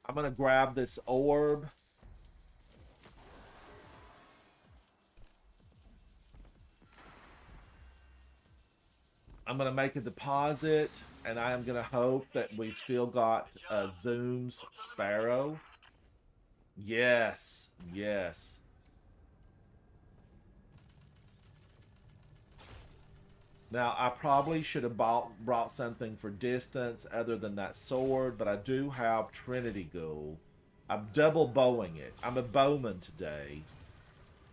I'm going to grab this orb. I'm going to make a deposit, and I am going to hope that we've still got Zoom's Sparrow. Yes, yes. Now, I probably should have brought something for distance other than that sword, but I do have Trinity Ghoul. I'm double bowing it. I'm a bowman today.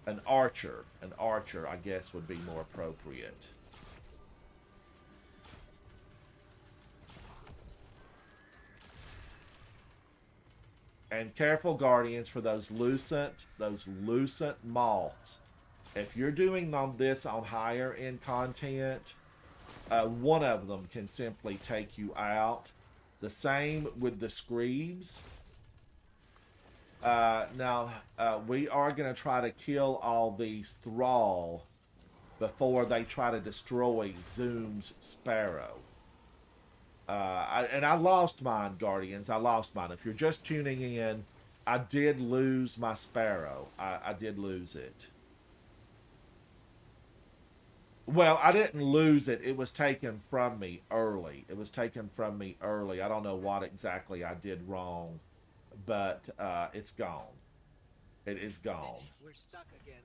An archer. An archer, I guess, would be more appropriate. And careful, Guardians, for those lucent moths. If you're doing this on higher end content, one of them can simply take you out. The same with the Screebs. Now, we are going to try to kill all these Thrall before they try to destroy Zoom's Sparrow. And I lost mine, Guardians. I lost mine. If you're just tuning in, I did lose my Sparrow. I did lose it. Well, I didn't lose it. It was taken from me early. It was taken from me early. I don't know what exactly I did wrong, but it's gone. It is gone. Finch, we're stuck again.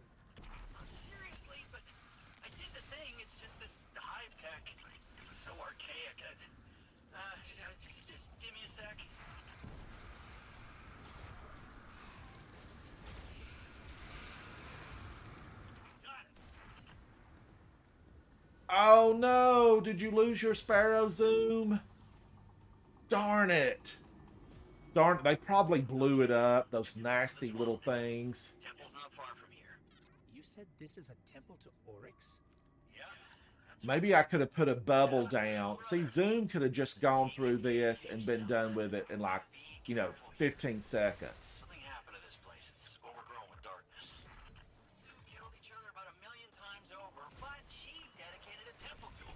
Seriously, but I did the thing. It's just this hive tech. It's so archaic. Just give me a sec. Got it. Oh no! Did you lose your Sparrow, Zoom? Darn it! Darn, they probably blew it up, those nasty little things. Temple's not far from here. You said this is a temple to Oryx? Yeah. Maybe I could have put a bubble down. See, Zoom could have just gone through this and been done with it in like, 15 seconds. Something happened to this place. It's overgrown with darkness. Two killed each other about 1,000,000 times over, but she dedicated a temple to him.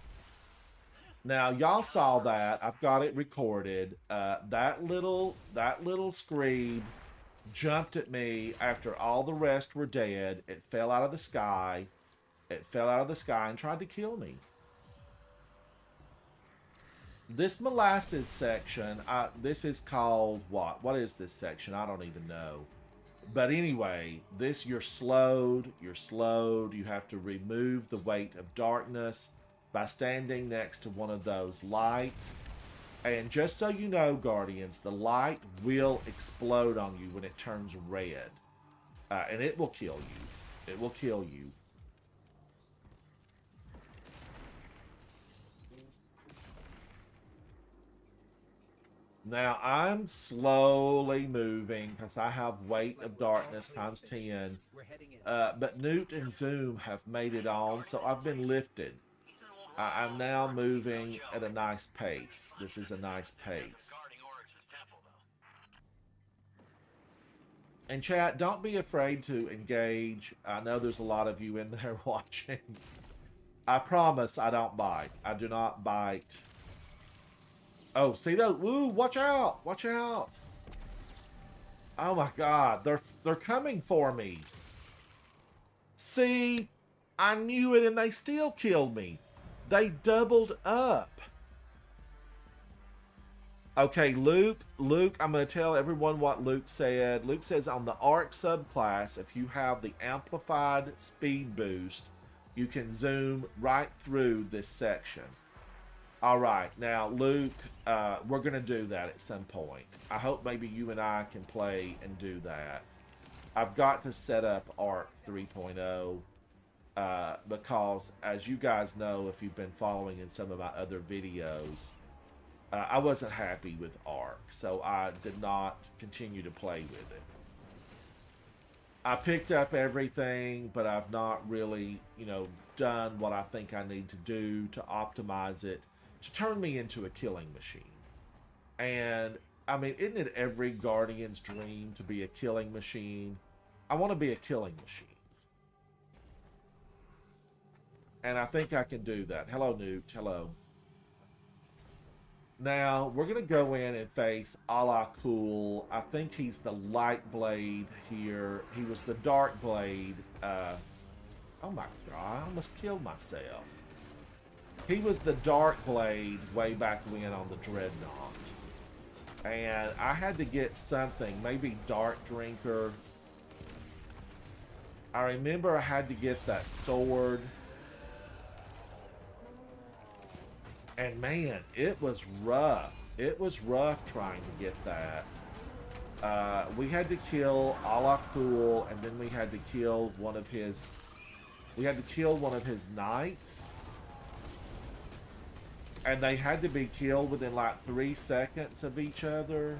Now, y'all saw that. I've got it recorded. That little Screeb jumped at me after all the rest were dead. It fell out of the sky. It fell out of the sky and tried to kill me. This molasses section, this is called what? What is this section? I don't even know. But anyway, you're slowed. You have to remove the weight of darkness by standing next to one of those lights. And just so you know, Guardians, the light will explode on you when it turns red. And it will kill you. It will kill you. Now, I'm slowly moving because I have Weight of Darkness times 10. We're heading in. But Newt and Zoom have made it on, so I've been lifted. I'm now moving at a nice pace. This is a nice pace. And chat, don't be afraid to engage. I know there's a lot of you in there watching. I promise I don't bite. I do not bite. Oh, see those? Woo, watch out! Watch out! Oh my god, they're coming for me. See? I knew it and they still killed me. They doubled up. Okay, Luke, I'm going to tell everyone what Luke said. Luke says on the ARC subclass, if you have the amplified speed boost, you can zoom right through this section. All right, now, Luke, we're going to do that at some point. I hope maybe you and I can play and do that. I've got to set up ARC 3.0 because, as you guys know, if you've been following in some of my other videos, I wasn't happy with ARC, so I did not continue to play with it. I picked up everything, but I've not really, done what I think I need to do to optimize it to turn me into a killing machine. And, I mean, isn't it every Guardian's dream to be a killing machine? I want to be a killing machine. And I think I can do that. Hello, Newt. Hello. Now, we're going to go in and face Ala Cool. I think he's the light blade here. He was the dark blade. Oh my god, I almost killed myself. He was the dark blade way back when on the Dreadnought. And I had to get something, maybe Dark Drinker. I remember I had to get that sword. And man, it was rough. It was rough trying to get that. We had to kill Ala Cool, and then we had to kill one of his... We had to kill one of his knights. And they had to be killed within like 3 seconds of each other.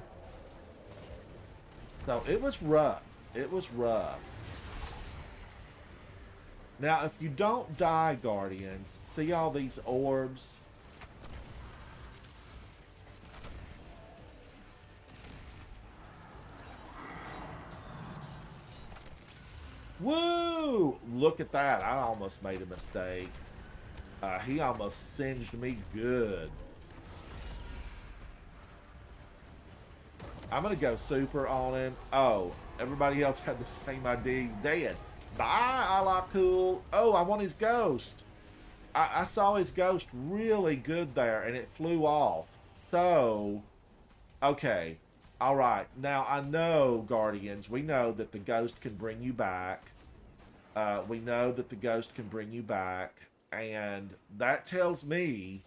So it was rough. It was rough. Now, if you don't die, Guardians, see all these orbs? Woo! Look at that. I almost made a mistake. He almost singed me good. I'm going to go super on him. Oh, everybody else had the same ID. He's dead. Bye, Ala Cool. Oh, I want his ghost. I saw his ghost really good there, and it flew off. So, okay. All right, now I know, Guardians, we know that the ghost can bring you back. We know that the ghost can bring you back, and that tells me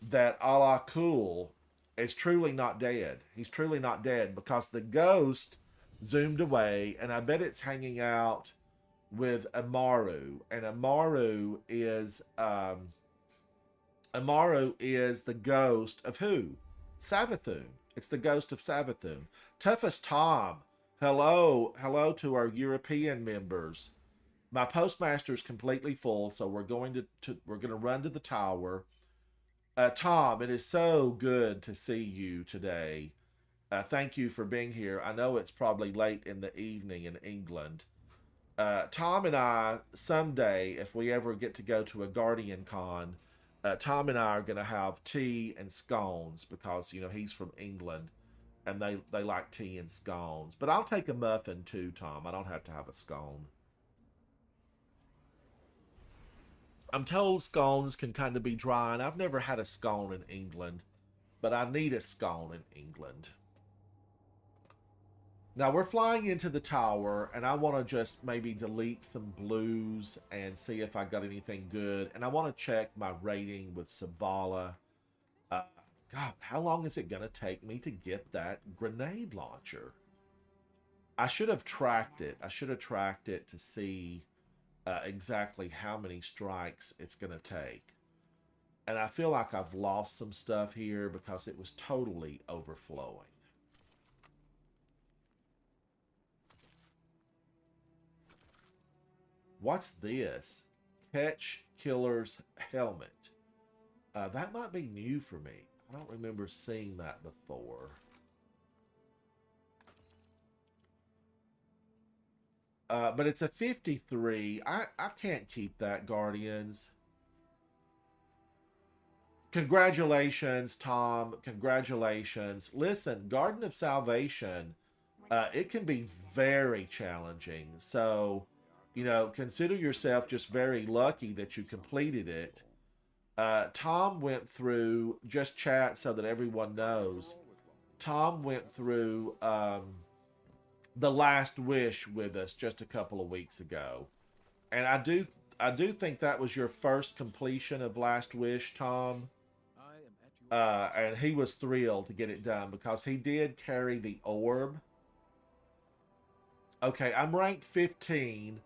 that Ala Cool is truly not dead. He's truly not dead because the ghost zoomed away, and I bet it's hanging out with Amaru, and Amaru is the ghost of who? Savathun. It's the ghost of Savathun. Toughest Tom. Hello to our European members. My postmaster is completely full, so we're going to run to the tower. Tom, it is so good to see you today. Thank you for being here. I know it's probably late in the evening in England. Tom and I, someday, if we ever get to go to a Guardian Con, Tom and I are going to have tea and scones because, he's from England and they like tea and scones. But I'll take a muffin too, Tom. I don't have to have a scone. I'm told scones can kind of be dry, and I've never had a scone in England, but I need a scone in England. Now we're flying into the tower, and I want to just maybe delete some blues and see if I got anything good. And I want to check my rating with Savala, God, how long is it going to take me to get that grenade launcher? I should have tracked it. I should have tracked it to see exactly how many strikes it's going to take. And I feel like I've lost some stuff here because it was totally overflowing. What's this? Catch Killer's helmet. That might be new for me. I don't remember seeing that before. But it's a 53. I can't keep that, Guardians. Congratulations, Tom. Congratulations. Listen, Garden of Salvation, it can be very challenging. So, you know, consider yourself just very lucky that you completed it. Tom went through, just chat so that everyone knows, Tom went through The Last Wish with us just a couple of weeks ago. And I do think that was your first completion of Last Wish, Tom. And he was thrilled to get it done because he did carry the orb. Okay, I'm ranked 15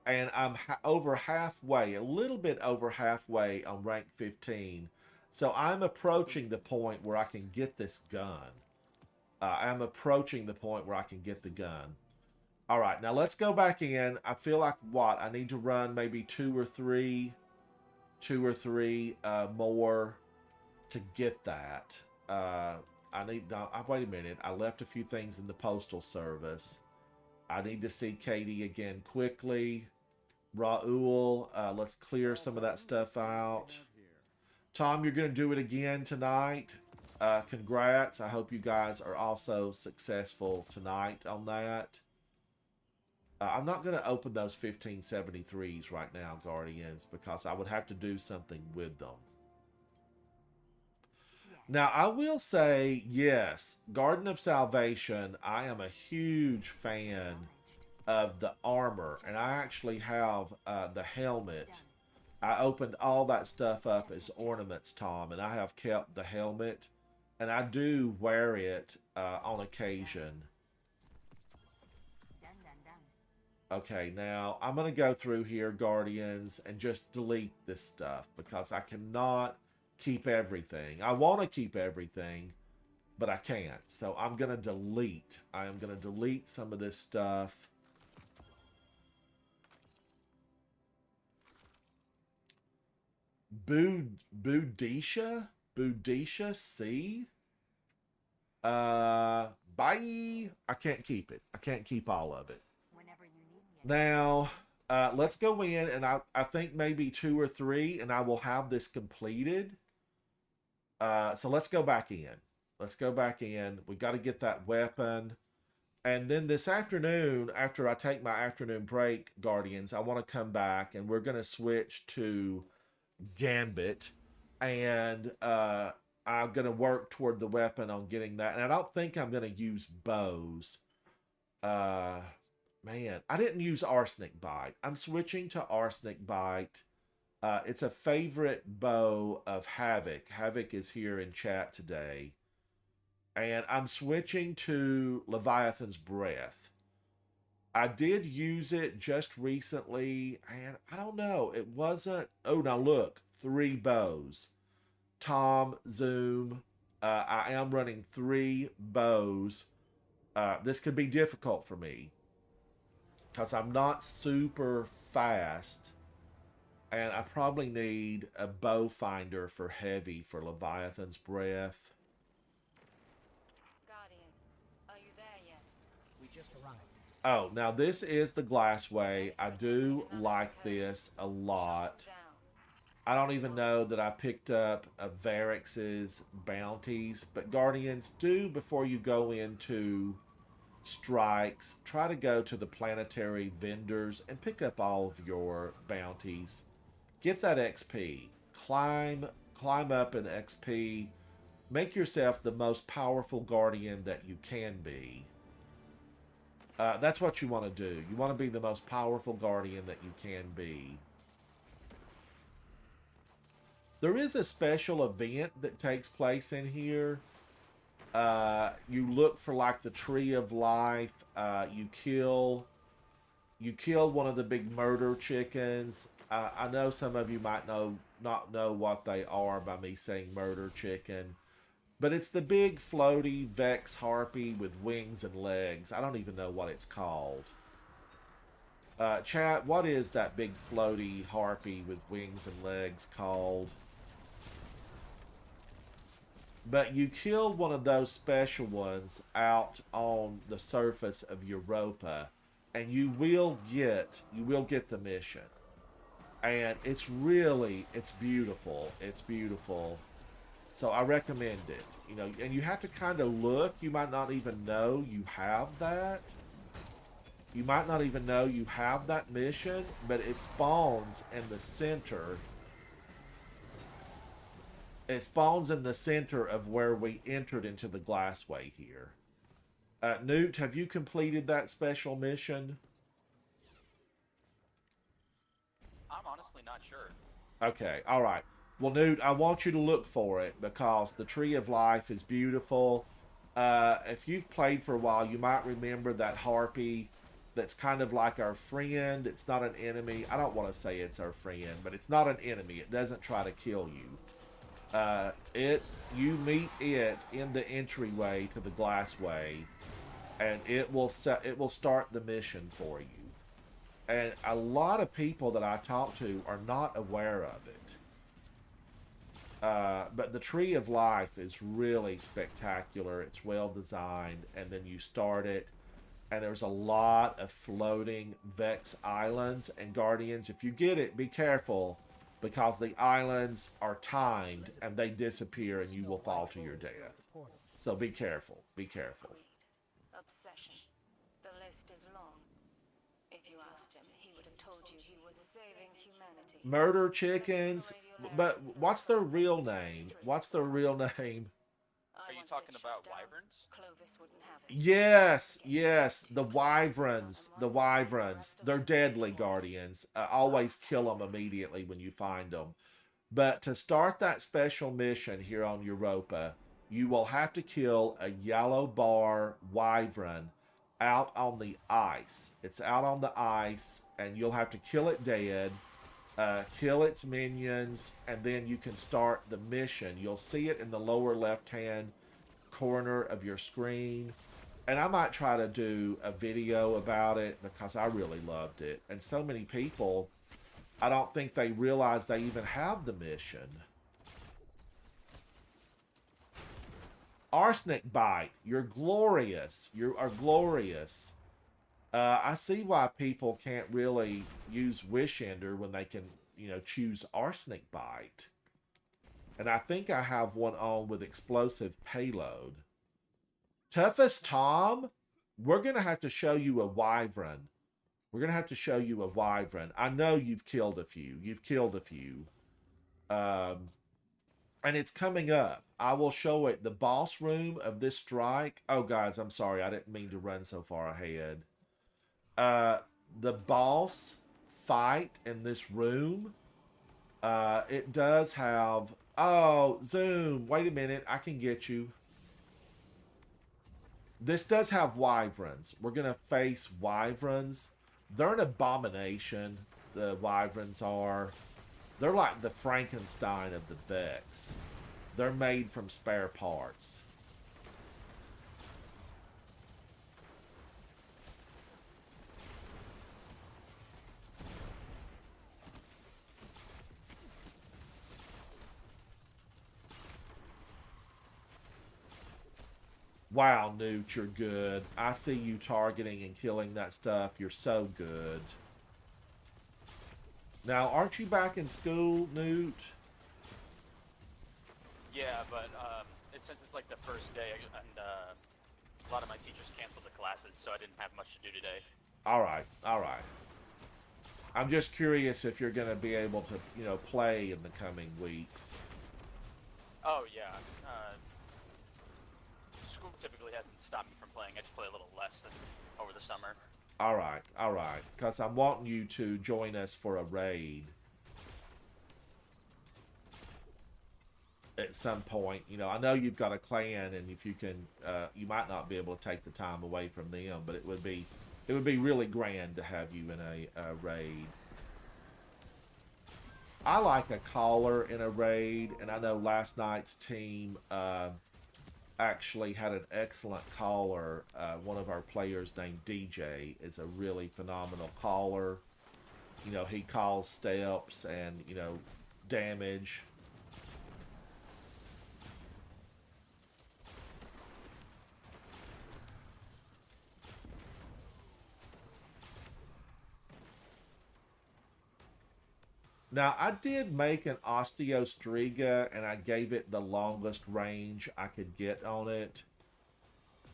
and I'm over halfway, a little bit over halfway on rank 15. So I'm approaching the point where I can get this gun. I'm approaching the point where I can get the gun. All right, now let's go back in. I feel like what? I need to run maybe two or three more to get that. I need, wait a minute. I left a few things in the postal service. I need to see Katie again quickly. Raul, let's clear some of that stuff out. Tom, you're going to do it again tonight. Congrats. I hope you guys are also successful tonight on that. I'm not going to open those 1573s right now, Guardians, because I would have to do something with them. Now, I will say, yes, Garden of Salvation, I am a huge fan of the armor, and I actually have the helmet. I opened all that stuff up as ornaments, Tom, and I have kept the helmet, and I do wear it on occasion. Okay, now I'm going to go through here, Guardians, and just delete this stuff because I cannot keep everything. I want to keep everything, but I can't. So I'm going to delete. I am going to delete some of this stuff. Boudicca C. Bye. I can't keep it. I can't keep all of it. Now, let's go in, and I think maybe 2 or 3, and I will have this completed. So let's go back in. Let's go back in. We got to get that weapon. And then this afternoon, after I take my afternoon break, Guardians, I want to come back, and we're going to switch to Gambit. And I'm going to work toward the weapon on getting that. And I don't think I'm going to use bows. Man, I didn't use Arsenic Bite. I'm switching to Arsenic Bite. It's a favorite bow of Havoc. Havoc is here in chat today. And I'm switching to Leviathan's Breath. I did use it just recently, and I don't know. It wasn't... Oh, now look. 3 bows. Tom, Zoom. I am running 3 bows. This could be difficult for me because I'm not super fast. And I probably need a bow finder for heavy for Leviathan's Breath. Guardian, are you there yet? We just arrived. Oh, now this is the Glassway. I do like this a lot. I don't even know that I picked up a Varix's bounties. But Guardians, do before you go into strikes, try to go to the planetary vendors and pick up all of your bounties. Get that XP. Climb up in XP. Make yourself the most powerful Guardian that you can be. That's what you want to do. You want to be the most powerful Guardian that you can be. There is a special event that takes place in here. You look for like the tree of life. You kill one of the big murder chickens. I know some of you might not know what they are by me saying murder chicken, but it's the big floaty Vex harpy with wings and legs. I don't even know what it's called. Chat, what is that big floaty harpy with wings and legs called? But you killed one of those special ones out on the surface of Europa, and you will get the mission. And it's beautiful. It's beautiful. So I recommend it. You know, and you have to kind of look. You might not even know you have that. You might not even know you have that mission, but it spawns in the center. It spawns in the center of where we entered into the glassway here. Newt, have you completed that special mission? I'm honestly not sure. Okay, all right. Well, Newt, I want you to look for it because the Tree of Life is beautiful. If you've played for a while, you might remember that harpy that's kind of like our friend. It's not an enemy. I don't want to say it's our friend, but it's not an enemy. It doesn't try to kill you. You meet it in the entryway to the glassway, and it will start the mission for you. And a lot of people that I talk to are not aware of it. But the Tree of Life is really spectacular. It's well designed, and then you start it, and there's a lot of floating Vex islands and Guardians. If you get it, be careful, because the islands are timed, and they disappear, and you will fall to your death. So be careful. Be careful. Obsession. The list is long. If you asked him, he would have told you he was saving humanity. Murder chickens. But what's their real name? What's their real name? Are you talking about wyverns? Clovis wouldn't have it. Yes, the wyverns. The wyverns. They're deadly, Guardians. Always kill them immediately when you find them. But to start that special mission here on Europa, you will have to kill a yellow bar wyvern out on the ice. It's out on the ice, and you'll have to kill it dead. Kill its minions, and then you can start the mission. You'll see it in the lower left-hand corner of your screen. And I might try to do a video about it because I really loved it. And so many people, I don't think they realize they even have the mission. Arsenic Bite, you're glorious. You are glorious. I see why people can't really use Wish Ender when they can, choose Arsenic Bite. And I think I have one on with Explosive Payload. Toughest Tom, we're going to have to show you a wyvern. We're going to have to show you a wyvern. I know you've killed a few. And it's coming up. I will show it. The boss room of this strike. Oh, guys, I'm sorry. I didn't mean to run so far ahead. The boss fight in this room, it does have... Oh, Zoom, wait a minute. I can get you. This does have wyverns. We're going to face wyverns. They're an abomination, the wyverns are. They're like the Frankenstein of the Vex. They're made from spare parts. Wow, Newt, you're good. I see you targeting and killing that stuff. You're so good. Now, aren't you back in school, Newt? Yeah, but since it's like the first day, and a lot of my teachers canceled the classes, so I didn't have much to do today. All right. I'm just curious if you're going to be able to, play in the coming weeks. Oh, yeah. School typically hasn't stopped me from playing. I just play a little less than over the summer. All right. Because I'm wanting you to join us for a raid. at some point. You know, I know you've got a clan, and if you can, you might not be able to take the time away from them, but it would be really grand to have you in a raid. I like a caller in a raid, and I know last night's team actually had an excellent caller. One of our players named DJ is a really phenomenal caller. You know, he calls steps and, you know, damage. Now, I did make an Osteostriga, and I gave it the longest range I could get on it.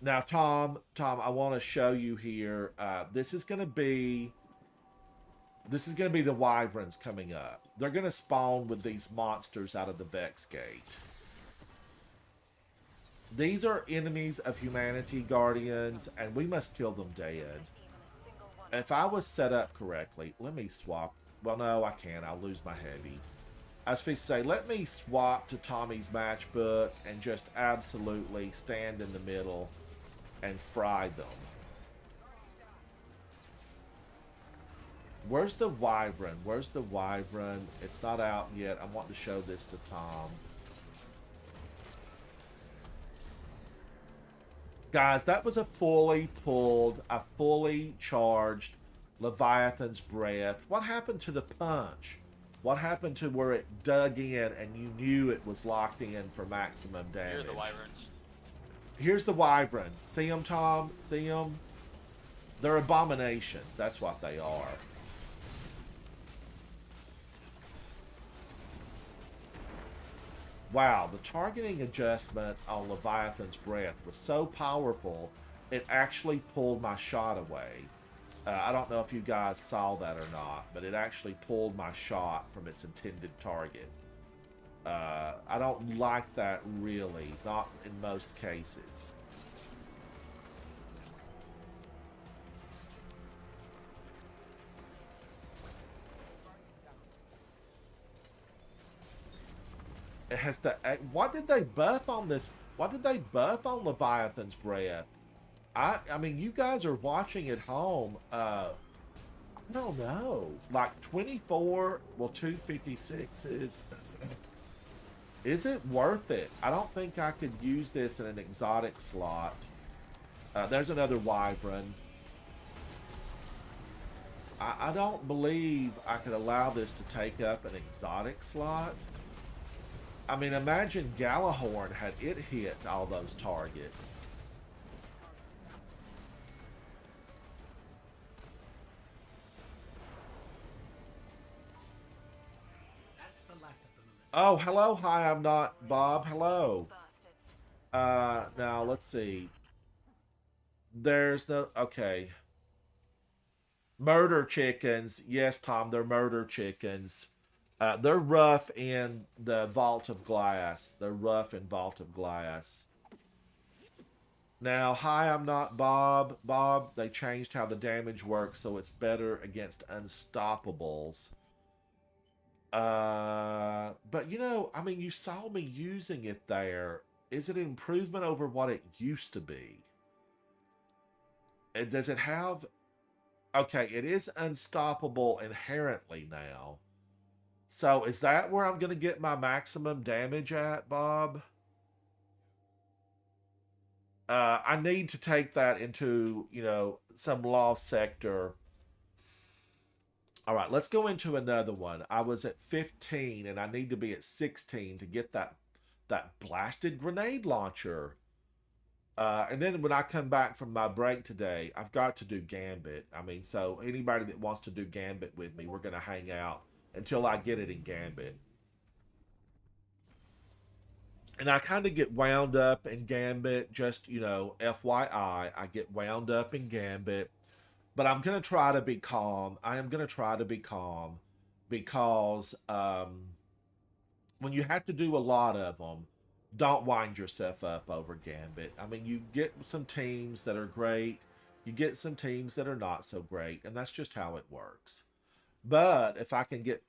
Now, Tom, I want to show you here. This is going to be the Wyverns coming up. They're going to spawn with these monsters out of the Vex Gate. These are enemies of humanity, Guardians, and we must kill them dead. If I was set up correctly, let me swap. Well, no, I can't. I'll lose my heavy. I was supposed to say, let me swap to Tommy's matchbook and just absolutely stand in the middle and fry them. Where's the Wyvern? Where's the Wyvern? It's not out yet. I want to show this to Tom. Guys, that was a fully pulled, a fully charged Leviathan's Breath. What happened to the punch? What happened to where it dug in and you knew it was locked in for maximum damage? Here are the Wyverns. Here's the Wyvern. See them, Tom? See them? They're abominations. That's what they are. Wow, the targeting adjustment on Leviathan's Breath was so powerful, it actually pulled my shot away. I don't know if you guys saw that or not, but it actually pulled my shot from its intended target. I don't like that really, not in most cases. It has the... What did they buff on this? What did they buff on Leviathan's Breath? I mean, you guys are watching at home. I don't know. Like 24, well, 256 is it worth it? I don't think I could use this in an exotic slot. There's another Wyvern. I don't believe I could allow this to take up an exotic slot. I mean, imagine Galahorn had it hit all those targets. Oh, hello. Hi, I'm not Bob. Hello. Now, let's see. There's no... Okay. Murder chickens. Yes, Tom, they're murder chickens. They're rough in the Vault of Glass. They're rough in Vault of Glass. Now, hi, I'm not Bob. Bob, they changed how the damage works, so it's better against unstoppables. But, you know, I mean, you saw me using it there. Is it an improvement over what it used to be? And does it have... Okay, it is unstoppable inherently now. So, is that where I'm going to get my maximum damage at, Bob? I need to take that into, you know, some lost sector. All right, let's go into another one. I was at 15, and I need to be at 16 to get that blasted grenade launcher. And then when I come back from my break today, I've got to do Gambit. I mean, so anybody that wants to do Gambit with me, we're going to hang out until I get it in Gambit. And I kind of get wound up in Gambit, just, you know, FYI, I get wound up in Gambit. But I'm going to try to be calm. I am going to try to be calm because when you have to do a lot of them, don't wind yourself up over Gambit. I mean, you get some teams that are great. You get some teams that are not so great. And that's just how it works. But if I can get,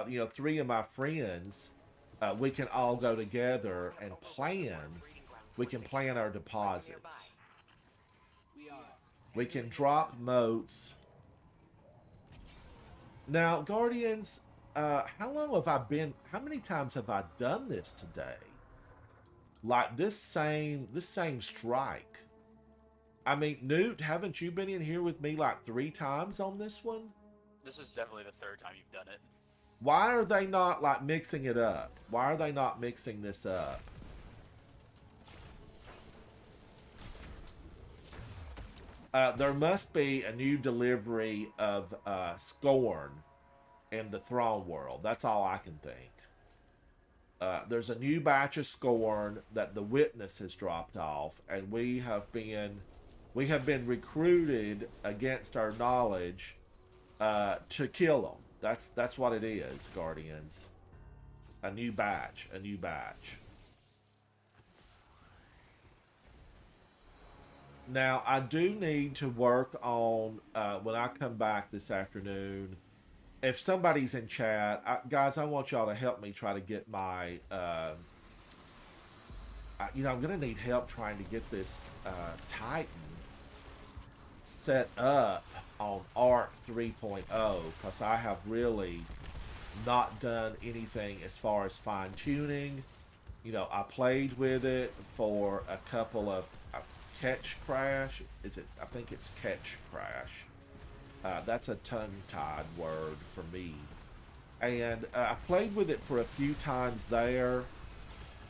you know, 3 of my friends we can all go together and plan. We can plan our deposits. We can drop moats. Now, Guardians, how long have I been? How many times have I done this today? Like this same strike. I mean, Newt, haven't you been in here with me like 3 times on this one? This is definitely the 3rd time you've done it. Why are they not like mixing it up? Why are they not mixing this up? There must be a new delivery of Scorn in the Throne World. That's all I can think. There's a new batch of Scorn that the Witness has dropped off, and we have been recruited against our knowledge to kill them. That's what it is, Guardians. A new batch. Now, I do need to work on, when I come back this afternoon, if somebody's in chat, guys, I want y'all to help me try to get my, I'm going to need help trying to get this Titan set up on ARC 3.0, because I have really not done anything as far as fine-tuning. You know, I played with it for a couple of Catch Crash. I think it's Catch Crash. That's a tongue-tied word for me. And I played with it for a few times there.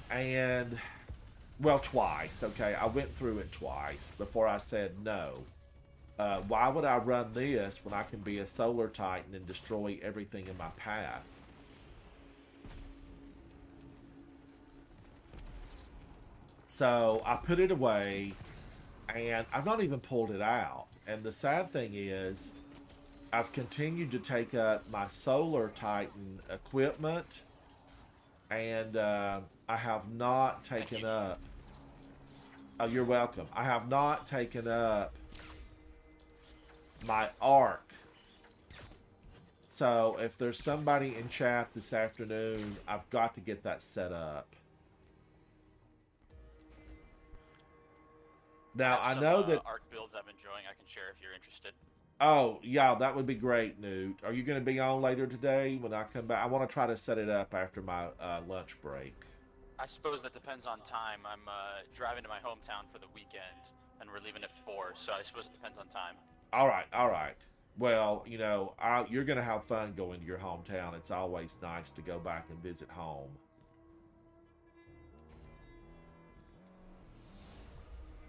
And, well, twice. Okay, I went through it twice before I said no. Why would I run this when I can be a Solar Titan and destroy everything in my path? So I put it away, and I've not even pulled it out. And the sad thing is, I've continued to take up my Solar Titan equipment, and I have not taken up... Oh, you're welcome. I have not taken up my ARC. So if there's somebody in chat this afternoon, I've got to get that set up. Now, I know that... ARC builds I'm enjoying. I can share if you're interested. Oh, yeah, that would be great, Newt. Are you going to be on later today when I come back? I want to try to set it up after my lunch break. I suppose that depends on time. I'm driving to my hometown for the weekend, and we're leaving at 4, so I suppose it depends on time. All right. Well, you know, you're going to have fun going to your hometown. It's always nice to go back and visit home.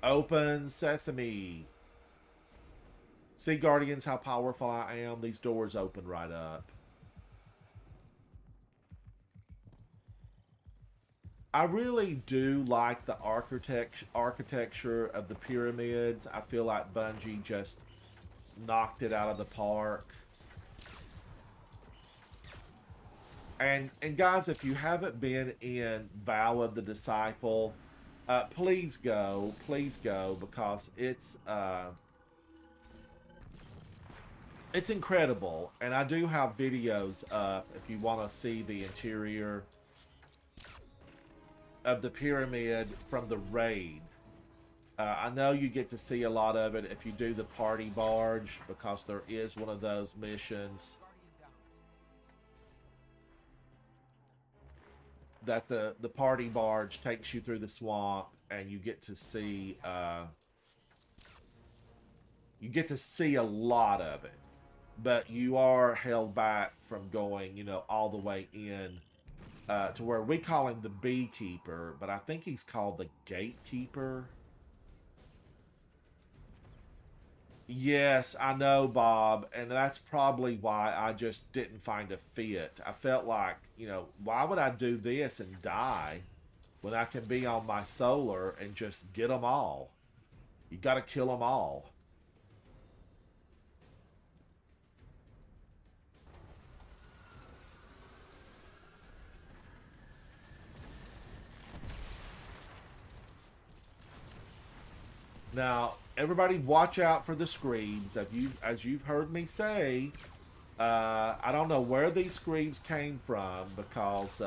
Open sesame. See, Guardians, how powerful I am? These doors open right up. I really do like the architecture of the pyramids. I feel like Bungie just knocked it out of the park. And guys, if you haven't been in Vow of the Disciple, please go, because it's incredible. And I do have videos up if you want to see the interior of the pyramid from the raid. I know you get to see a lot of it if you do the party barge, because there is one of those missions that the party barge takes you through the swamp, and you get to see a lot of it, but you are held back from going, you know, all the way in to where we call him the beekeeper, but I think he's called the gatekeeper. Yes, I know, Bob, and that's probably why I just didn't find a fit. I felt like, you know, why would I do this and die when I can be on my solar and just get them all? You got to kill them all. Now, everybody watch out for the screams. As you've heard me say, I don't know where these screams came from, because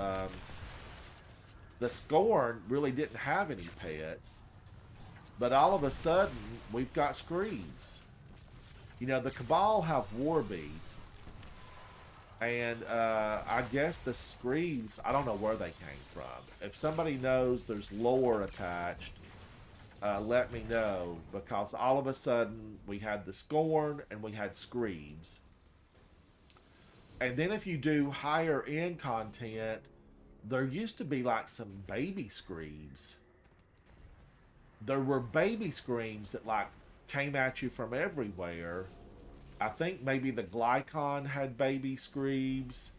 The Scorn really didn't have any pets, but all of a sudden we've got Screams. You know, the Cabal have war beads, and I guess the Screams, I don't know where they came from. If somebody knows there's lore attached, let me know, because all of a sudden we had the Scorn and we had Screams. And then if you do higher end content, there used to be like some baby Screams. There were baby Screams that like came at you from everywhere. I think maybe the Glycon had baby Screams,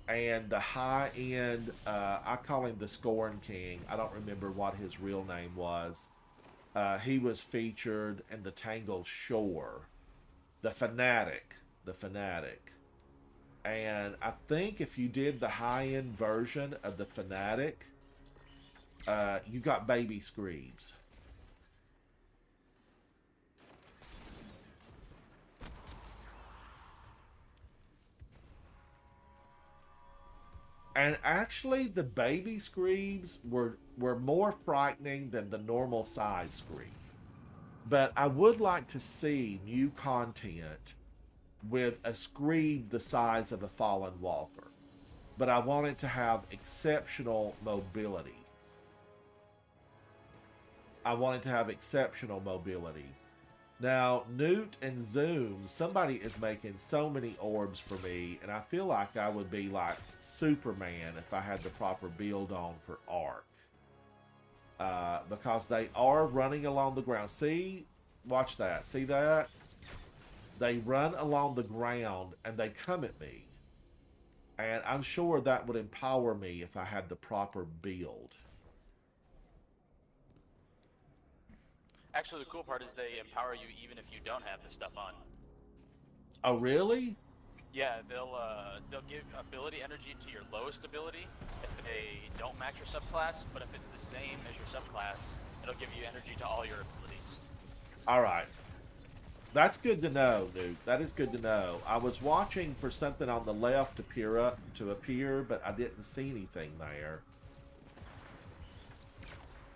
and the high end, I call him the Scorn King. I don't remember what his real name was. He was featured in the Tangled Shore. The Fanatic. The Fanatic. And I think if you did the high end version of the Fanatic, you got baby Screams. And actually, the baby Screams were more frightening than the normal size Scream. But I would like to see new content with a Scream the size of a Fallen Walker. But I want it to have exceptional mobility. I want it to have exceptional mobility. Now, Newt and Zoom, somebody is making so many orbs for me, and I feel like I would be like Superman if I had the proper build on for Ark. Because they are running along the ground. See? Watch that. See that? They run along the ground and they come at me. And I'm sure that would empower me if I had the proper build. Actually, the cool part is they empower you even if you don't have the stuff on. Oh, really? Yeah, they'll give ability energy to your lowest ability if they don't match your subclass, but if it's the same as your subclass, it'll give you energy to all your abilities. All right. That's good to know, Newt. That is good to know. I was watching for something on the left to appear, but I didn't see anything there.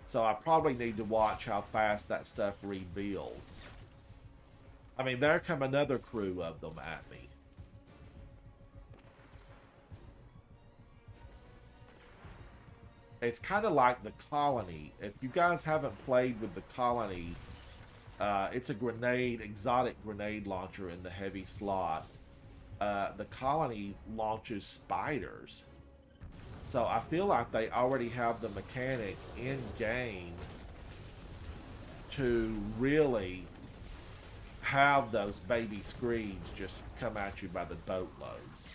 So I probably need to watch how fast that stuff rebuilds. I mean, there come another crew of them at me. It's kind of like the Colony. If you guys haven't played with the Colony, it's a exotic grenade launcher in the heavy slot. The Colony launches spiders. So I feel like they already have the mechanic in game to really have those baby Screams just come at you by the boatloads.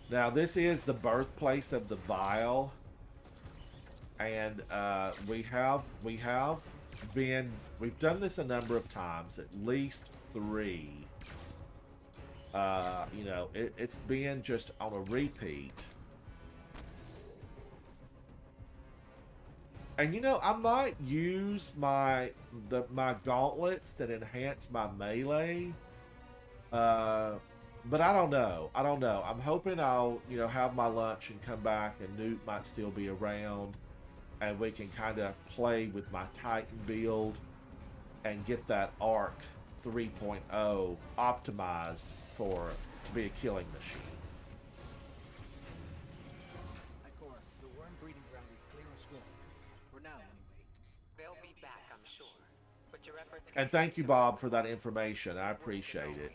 Now this is the birthplace of the Vile, and we've done this a number of times, at least 3. You know, it's been just on a repeat. And you know, I might use my gauntlets that enhance my melee. But I don't know. I don't know. I'm hoping I'll, you know, have my lunch and come back and Newt might still be around and we can kind of play with my Titan build and get that Arc 3.0 optimized to be a killing machine. Hi, Cora. The worm breeding ground is clear of Scorn. For now, anyway. They'll be back, I'm sure. But your efforts... And thank you, Bob, for that information. I appreciate it.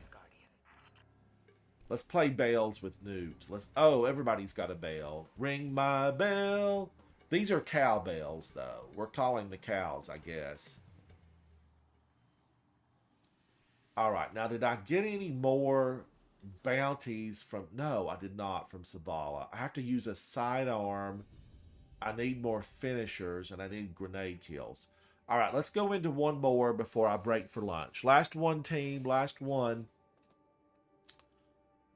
Let's play Bales with Newt. Oh, everybody's got a bell. Ring my bell. These are cow bells, though. We're calling the cows, I guess. All right. Now, did I get any more bounties from... No, I did not from Savala. I have to use a sidearm. I need more finishers, and I need grenade kills. All right, let's go into one more before I break for lunch. Last one, team. Last one.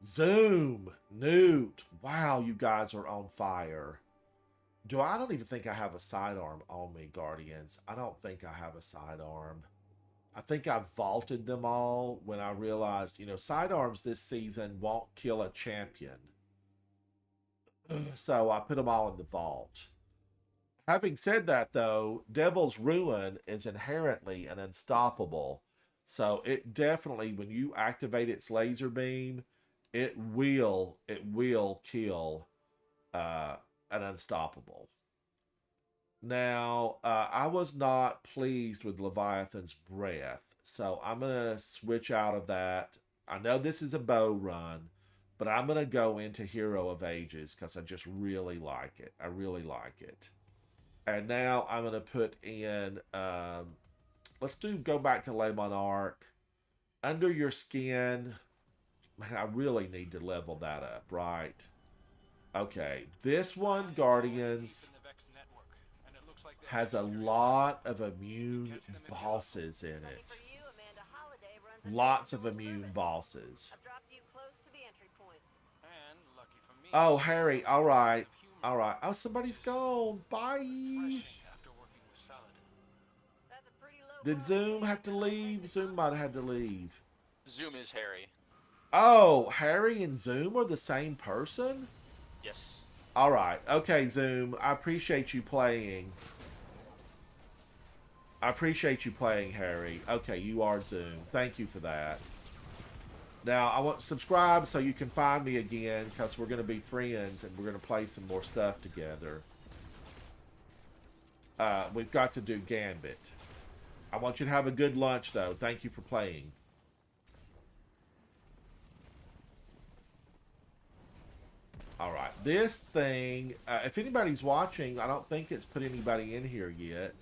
Zoom, Newt. Wow, you guys are on fire. I don't even think I have a sidearm on me, Guardians. I don't think I have a sidearm. I think I vaulted them all when I realized, you know, sidearms this season won't kill a champion. So I put them all in the vault. Having said that, though, Devil's Ruin is inherently an unstoppable. So it definitely, when you activate its laser beam, it will kill uh, an unstoppable. Now, I was not pleased with Leviathan's breath, so I'm gonna switch out of that. I know this is a bow run, but I'm gonna go into Hero of Ages because I just really like it. I really like it. And now I'm gonna put in. Let's go back to Le Monarch. Under Your Skin. Man, I really need to level that up, right? Okay, this one, Guardians, has a lot of immune bosses in it. Lots of immune bosses. Oh, Harry, all right. All right. Oh, somebody's gone. Bye. Did Zoom have to leave? Zoom might have had to leave. Zoom is Harry. Oh, Harry and Zoom are the same person? Yes. All right. Okay, Zoom. I appreciate you playing. I appreciate you playing, Harry. Okay, you are Zoom. Thank you for that. Now, I want to subscribe so you can find me again because we're going to be friends and we're going to play some more stuff together. We've got to do Gambit. I want you to have a good lunch, though. Thank you for playing. All right. This thing, if anybody's watching, I don't think it's put anybody in here yet.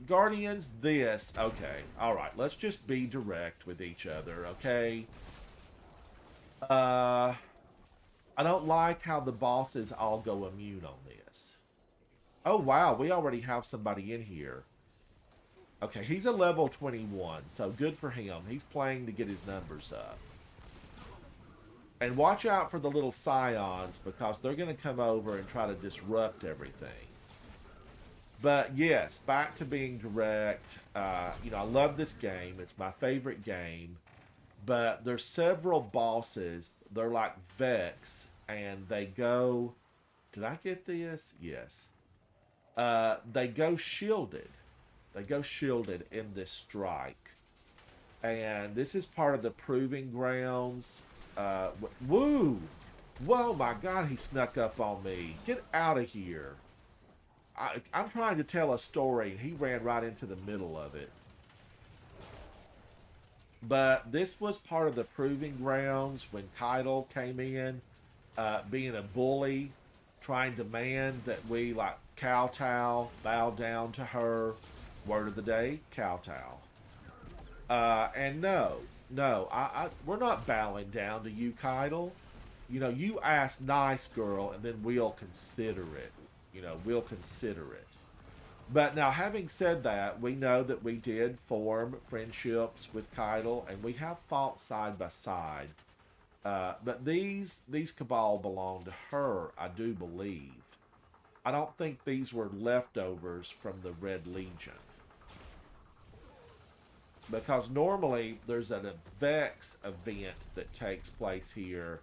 Guardians, this. Okay. All right. Let's just be direct with each other, okay? I don't like how the bosses all go immune on this. Oh, wow. We already have somebody in here. Okay. He's a level 21, so good for him. He's playing to get his numbers up. And watch out for the little scions because they're going to come over and try to disrupt everything. But yes, back to being direct. You know, I love this game. It's my favorite game. But there's several bosses. They're like Vex. And they go... Did I get this? Yes. They go shielded. They go shielded in this strike. And this is part of the proving grounds. Woo! Whoa, my God, he snuck up on me. Get out of here. I'm trying to tell a story, and he ran right into the middle of it. But this was part of the proving grounds when Keitel came in, being a bully, trying to demand that we, like, kowtow, bow down to her. Word of the day, kowtow. And no, we're not bowing down to you, Keitel. You know, you ask nice, girl, and then we'll consider it. You know, we'll consider it. But now, having said that, we know that we did form friendships with Keitel, and we have fought side by side. But these Cabal belong to her, I do believe. I don't think these were leftovers from the Red Legion. Because normally there's a Vex event that takes place here.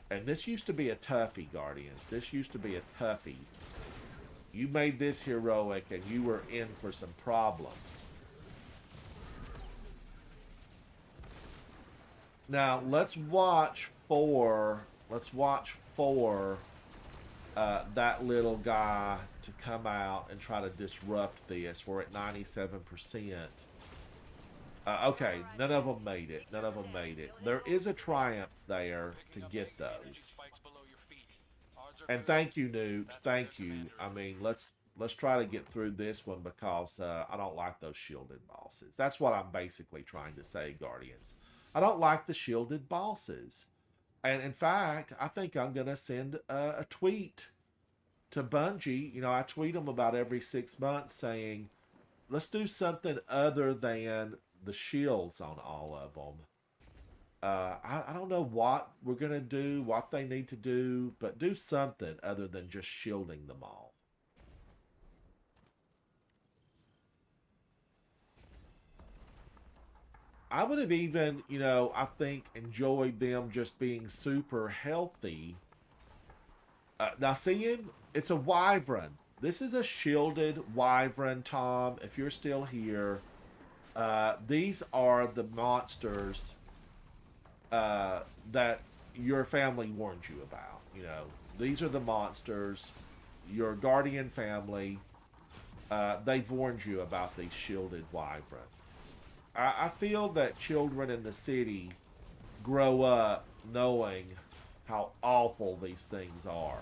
And this used to be a toughie, Guardians. This used to be a toughie. You made this heroic and you were in for some problems. Now, let's watch for that little guy to come out and try to disrupt this. We're at 97%. Okay, none of them made it. None of them made it. There is a triumph there to get those. And thank you, Newt. Thank you. I mean, let's try to get through this one because I don't like those shielded bosses. That's what I'm basically trying to say, Guardians. I don't like the shielded bosses. And in fact, I think I'm going to send a tweet to Bungie. You know, I tweet them about every 6 months saying, let's do something other than the shields on all of them. I don't know what we're going to do, what they need to do, but do something other than just shielding them all. I would have even, you know, I think enjoyed them just being super healthy. Now seeing, it's a wyvern. This is a shielded wyvern, Tom, if you're still here. These are the monsters that your family warned you about. You know, these are the monsters. Your guardian family, they've warned you about these shielded wyvern. I feel that children in the city grow up knowing how awful these things are.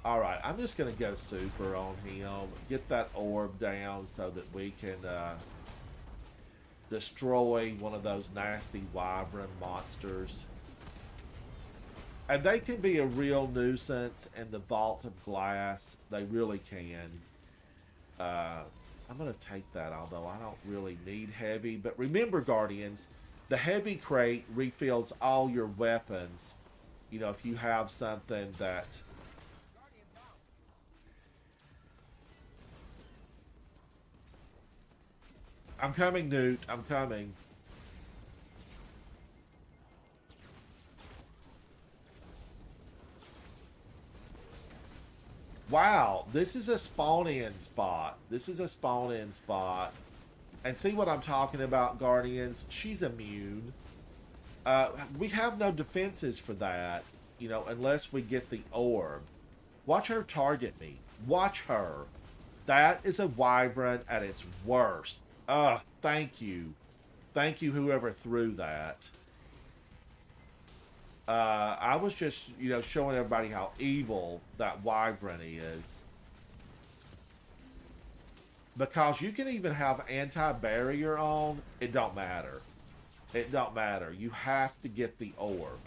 Alright, I'm just going to go super on him. Get that orb down so that we can destroy one of those nasty wyvern monsters. And they can be a real nuisance in the Vault of Glass. They really can. I'm going to take that, although I don't really need heavy. But remember, Guardians, the heavy crate refills all your weapons. You know, if you have something that... I'm coming, Newt. I'm coming. Wow, this is a spawn-in spot. This is a spawn-in spot. And see what I'm talking about, Guardians? She's immune. We have no defenses for that, you know, unless we get the orb. Watch her target me. Watch her. That is a wyvern at its worst. Thank you. Thank you, whoever threw that. I was just, you know, showing everybody how evil that wyvern is. Because you can even have anti-barrier on, it don't matter. It don't matter. You have to get the orb.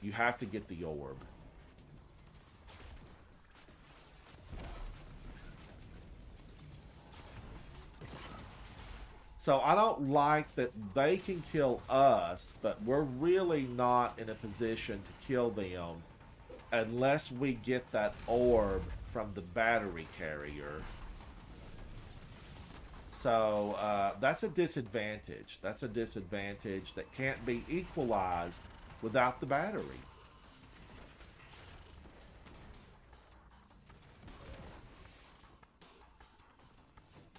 You have to get the orb. So I don't like that they can kill us, but we're really not in a position to kill them unless we get that orb from the battery carrier. So that's a disadvantage. That's a disadvantage that can't be equalized without the battery.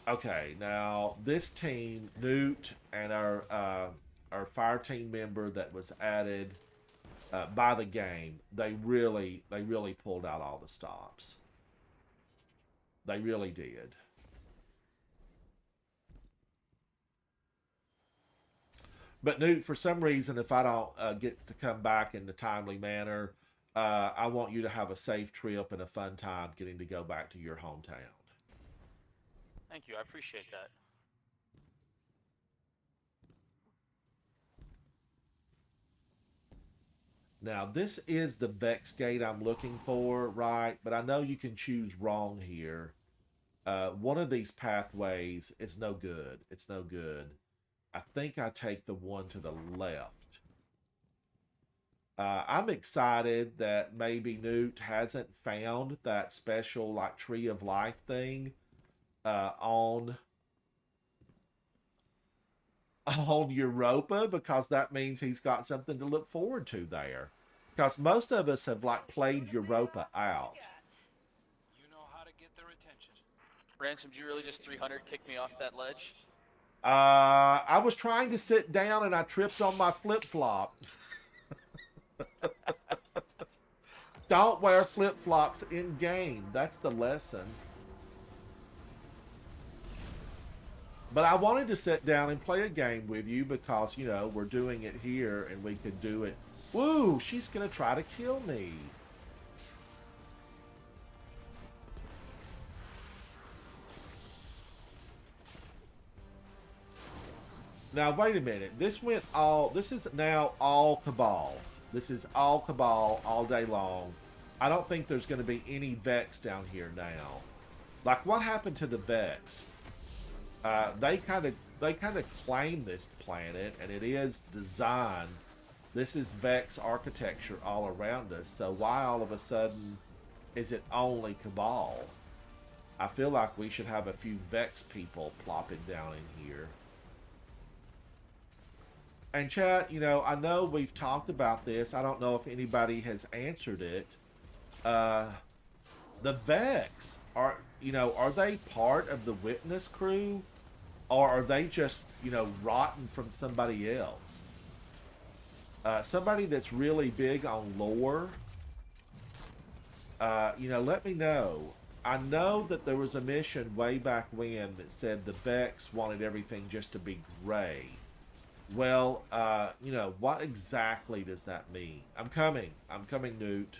Okay, now this team, Newt and our fire team member that was added by the game, they really pulled out all the stops. They really did. But Newt, for some reason, if I don't get to come back in the timely manner, I want you to have a safe trip and a fun time getting to go back to your hometown. Thank you, I appreciate that. Now, this is the Vex Gate I'm looking for, right? But I know you can choose wrong here. One of these pathways is no good. It's no good. I think I take the one to the left. I'm excited that maybe Newt hasn't found that special, like, Tree of Life thing on Europa, because that means he's got something to look forward to there. Because most of us have like played Europa out. You know how to get their attention. Ransom, did you really just 300 kick me off that ledge? I was trying to sit down and I tripped on my flip-flop. Don't wear flip-flops in game. That's the lesson. But I wanted to sit down and play a game with you because, you know, we're doing it here and we could do it. Woo, she's going to try to kill me. Now, wait a minute. This is now all Cabal. This is all Cabal all day long. I don't think there's going to be any Vex down here now. Like, what happened to the Vex? They kind of claim this planet, and it is designed This is Vex architecture all around us. So why all of a sudden is it only Cabal? I feel like we should have a few Vex people plopping down in here. And chat, you know, I know we've talked about this. I don't know if anybody has answered it. The Vex are, you know, are they part of the Witness crew, or are they just, you know, rotten from somebody else? Somebody that's really big on lore. You know, let me know. I know that there was a mission way back when that said the Vex wanted everything just to be gray. Well, you know, what exactly does that mean? I'm coming, Newt.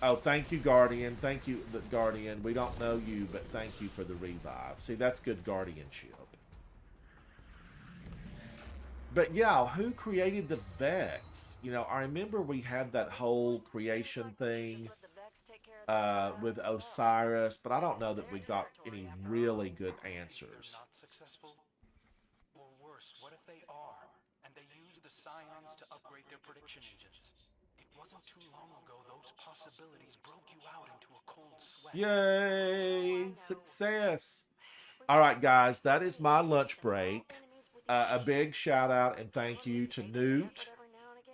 Oh, thank you, Guardian. Thank you, Guardian. We don't know you, but thank you for the revive. See, that's good guardianship. But yeah, who created the Vex? You know, I remember we had that whole creation thing with Osiris, but I don't know that we got any really good answers. Not successful? Or worse, what if they are, and they use the scions to upgrade their prediction engines? It wasn't too long ago those possibilities broke you out into a cold sweat. Yay! Success! All right, guys, that is my lunch break. A big shout out and thank you to Newt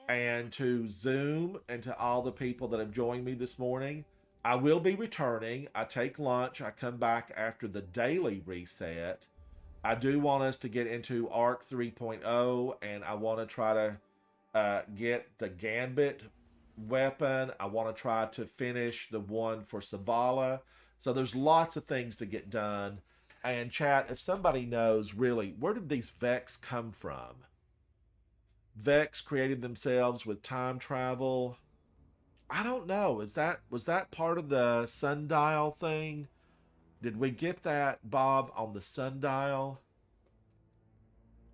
and to Zoom and to all the people that have joined me this morning. I will be returning. I take lunch. I come back after the daily reset. I do want us to get into Arc 3.0, and I want to try to get the Gambit weapon. I want to try to finish the one for Savala. So there's lots of things to get done. And chat, if somebody knows really, where did these Vex come from? Vex created themselves with time travel. I don't know. Was that part of the sundial thing? Did we get that, Bob, on the sundial?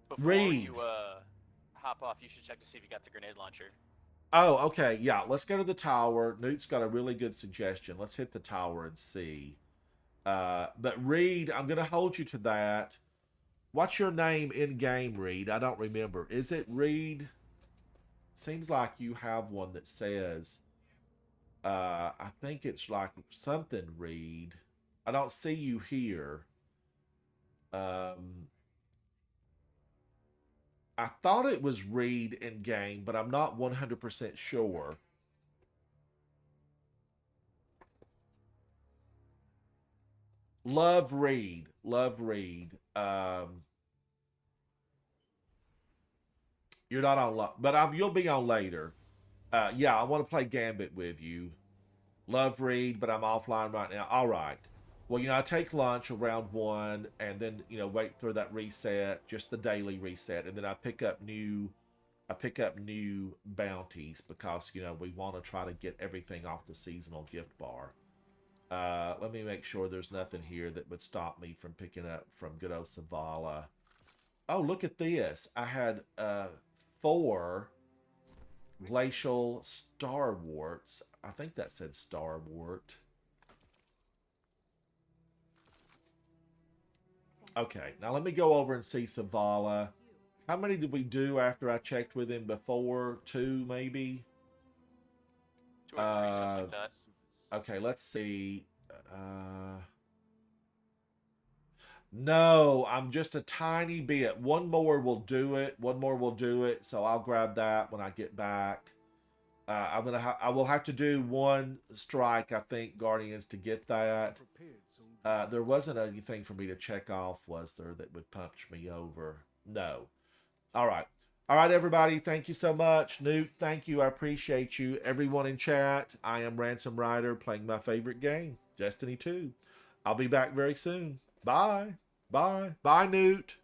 Before Reed. you hop off, you should check to see if you got the grenade launcher. Oh, okay. Yeah, let's go to the tower. Newt's got a really good suggestion. Let's hit the tower and see. But Reed, I'm going to hold you to that. What's your name in game, Reed? I don't remember. Is it Reed? Seems like you have one that says, I think it's like something Reed. I don't see you here. I thought it was Reed in game, but I'm not 100% sure. Love Reed. Love Reed. You're not on, but you'll be on later. Yeah, I want to play Gambit with you. Love Reed, but I'm offline right now. All right. Well, you know, I take lunch around 1, and then, you know, wait for that reset, just the daily reset, and then I pick up new bounties because, you know, we want to try to get everything off the seasonal gift bar. Let me make sure there's nothing here that would stop me from picking up from good old Savala. Oh, look at this. I had 4 glacial starwarts. I think that said starwort. Okay, now let me go over and see Savala. How many did we do after I checked with him before? 2, maybe? 2 or 3, something like that. Okay, let's see. No, I'm just a tiny bit. 1 more will do it. 1 more will do it. So I'll grab that when I get back. I will have to do 1 strike, I think, Guardians, to get that. There wasn't anything for me to check off, was there, that would punch me over? No. All right. All right, everybody. Thank you so much. Newt, thank you. I appreciate you. Everyone in chat, I am Ransom Rider playing my favorite game, Destiny 2. I'll be back very soon. Bye. Bye. Bye, Newt.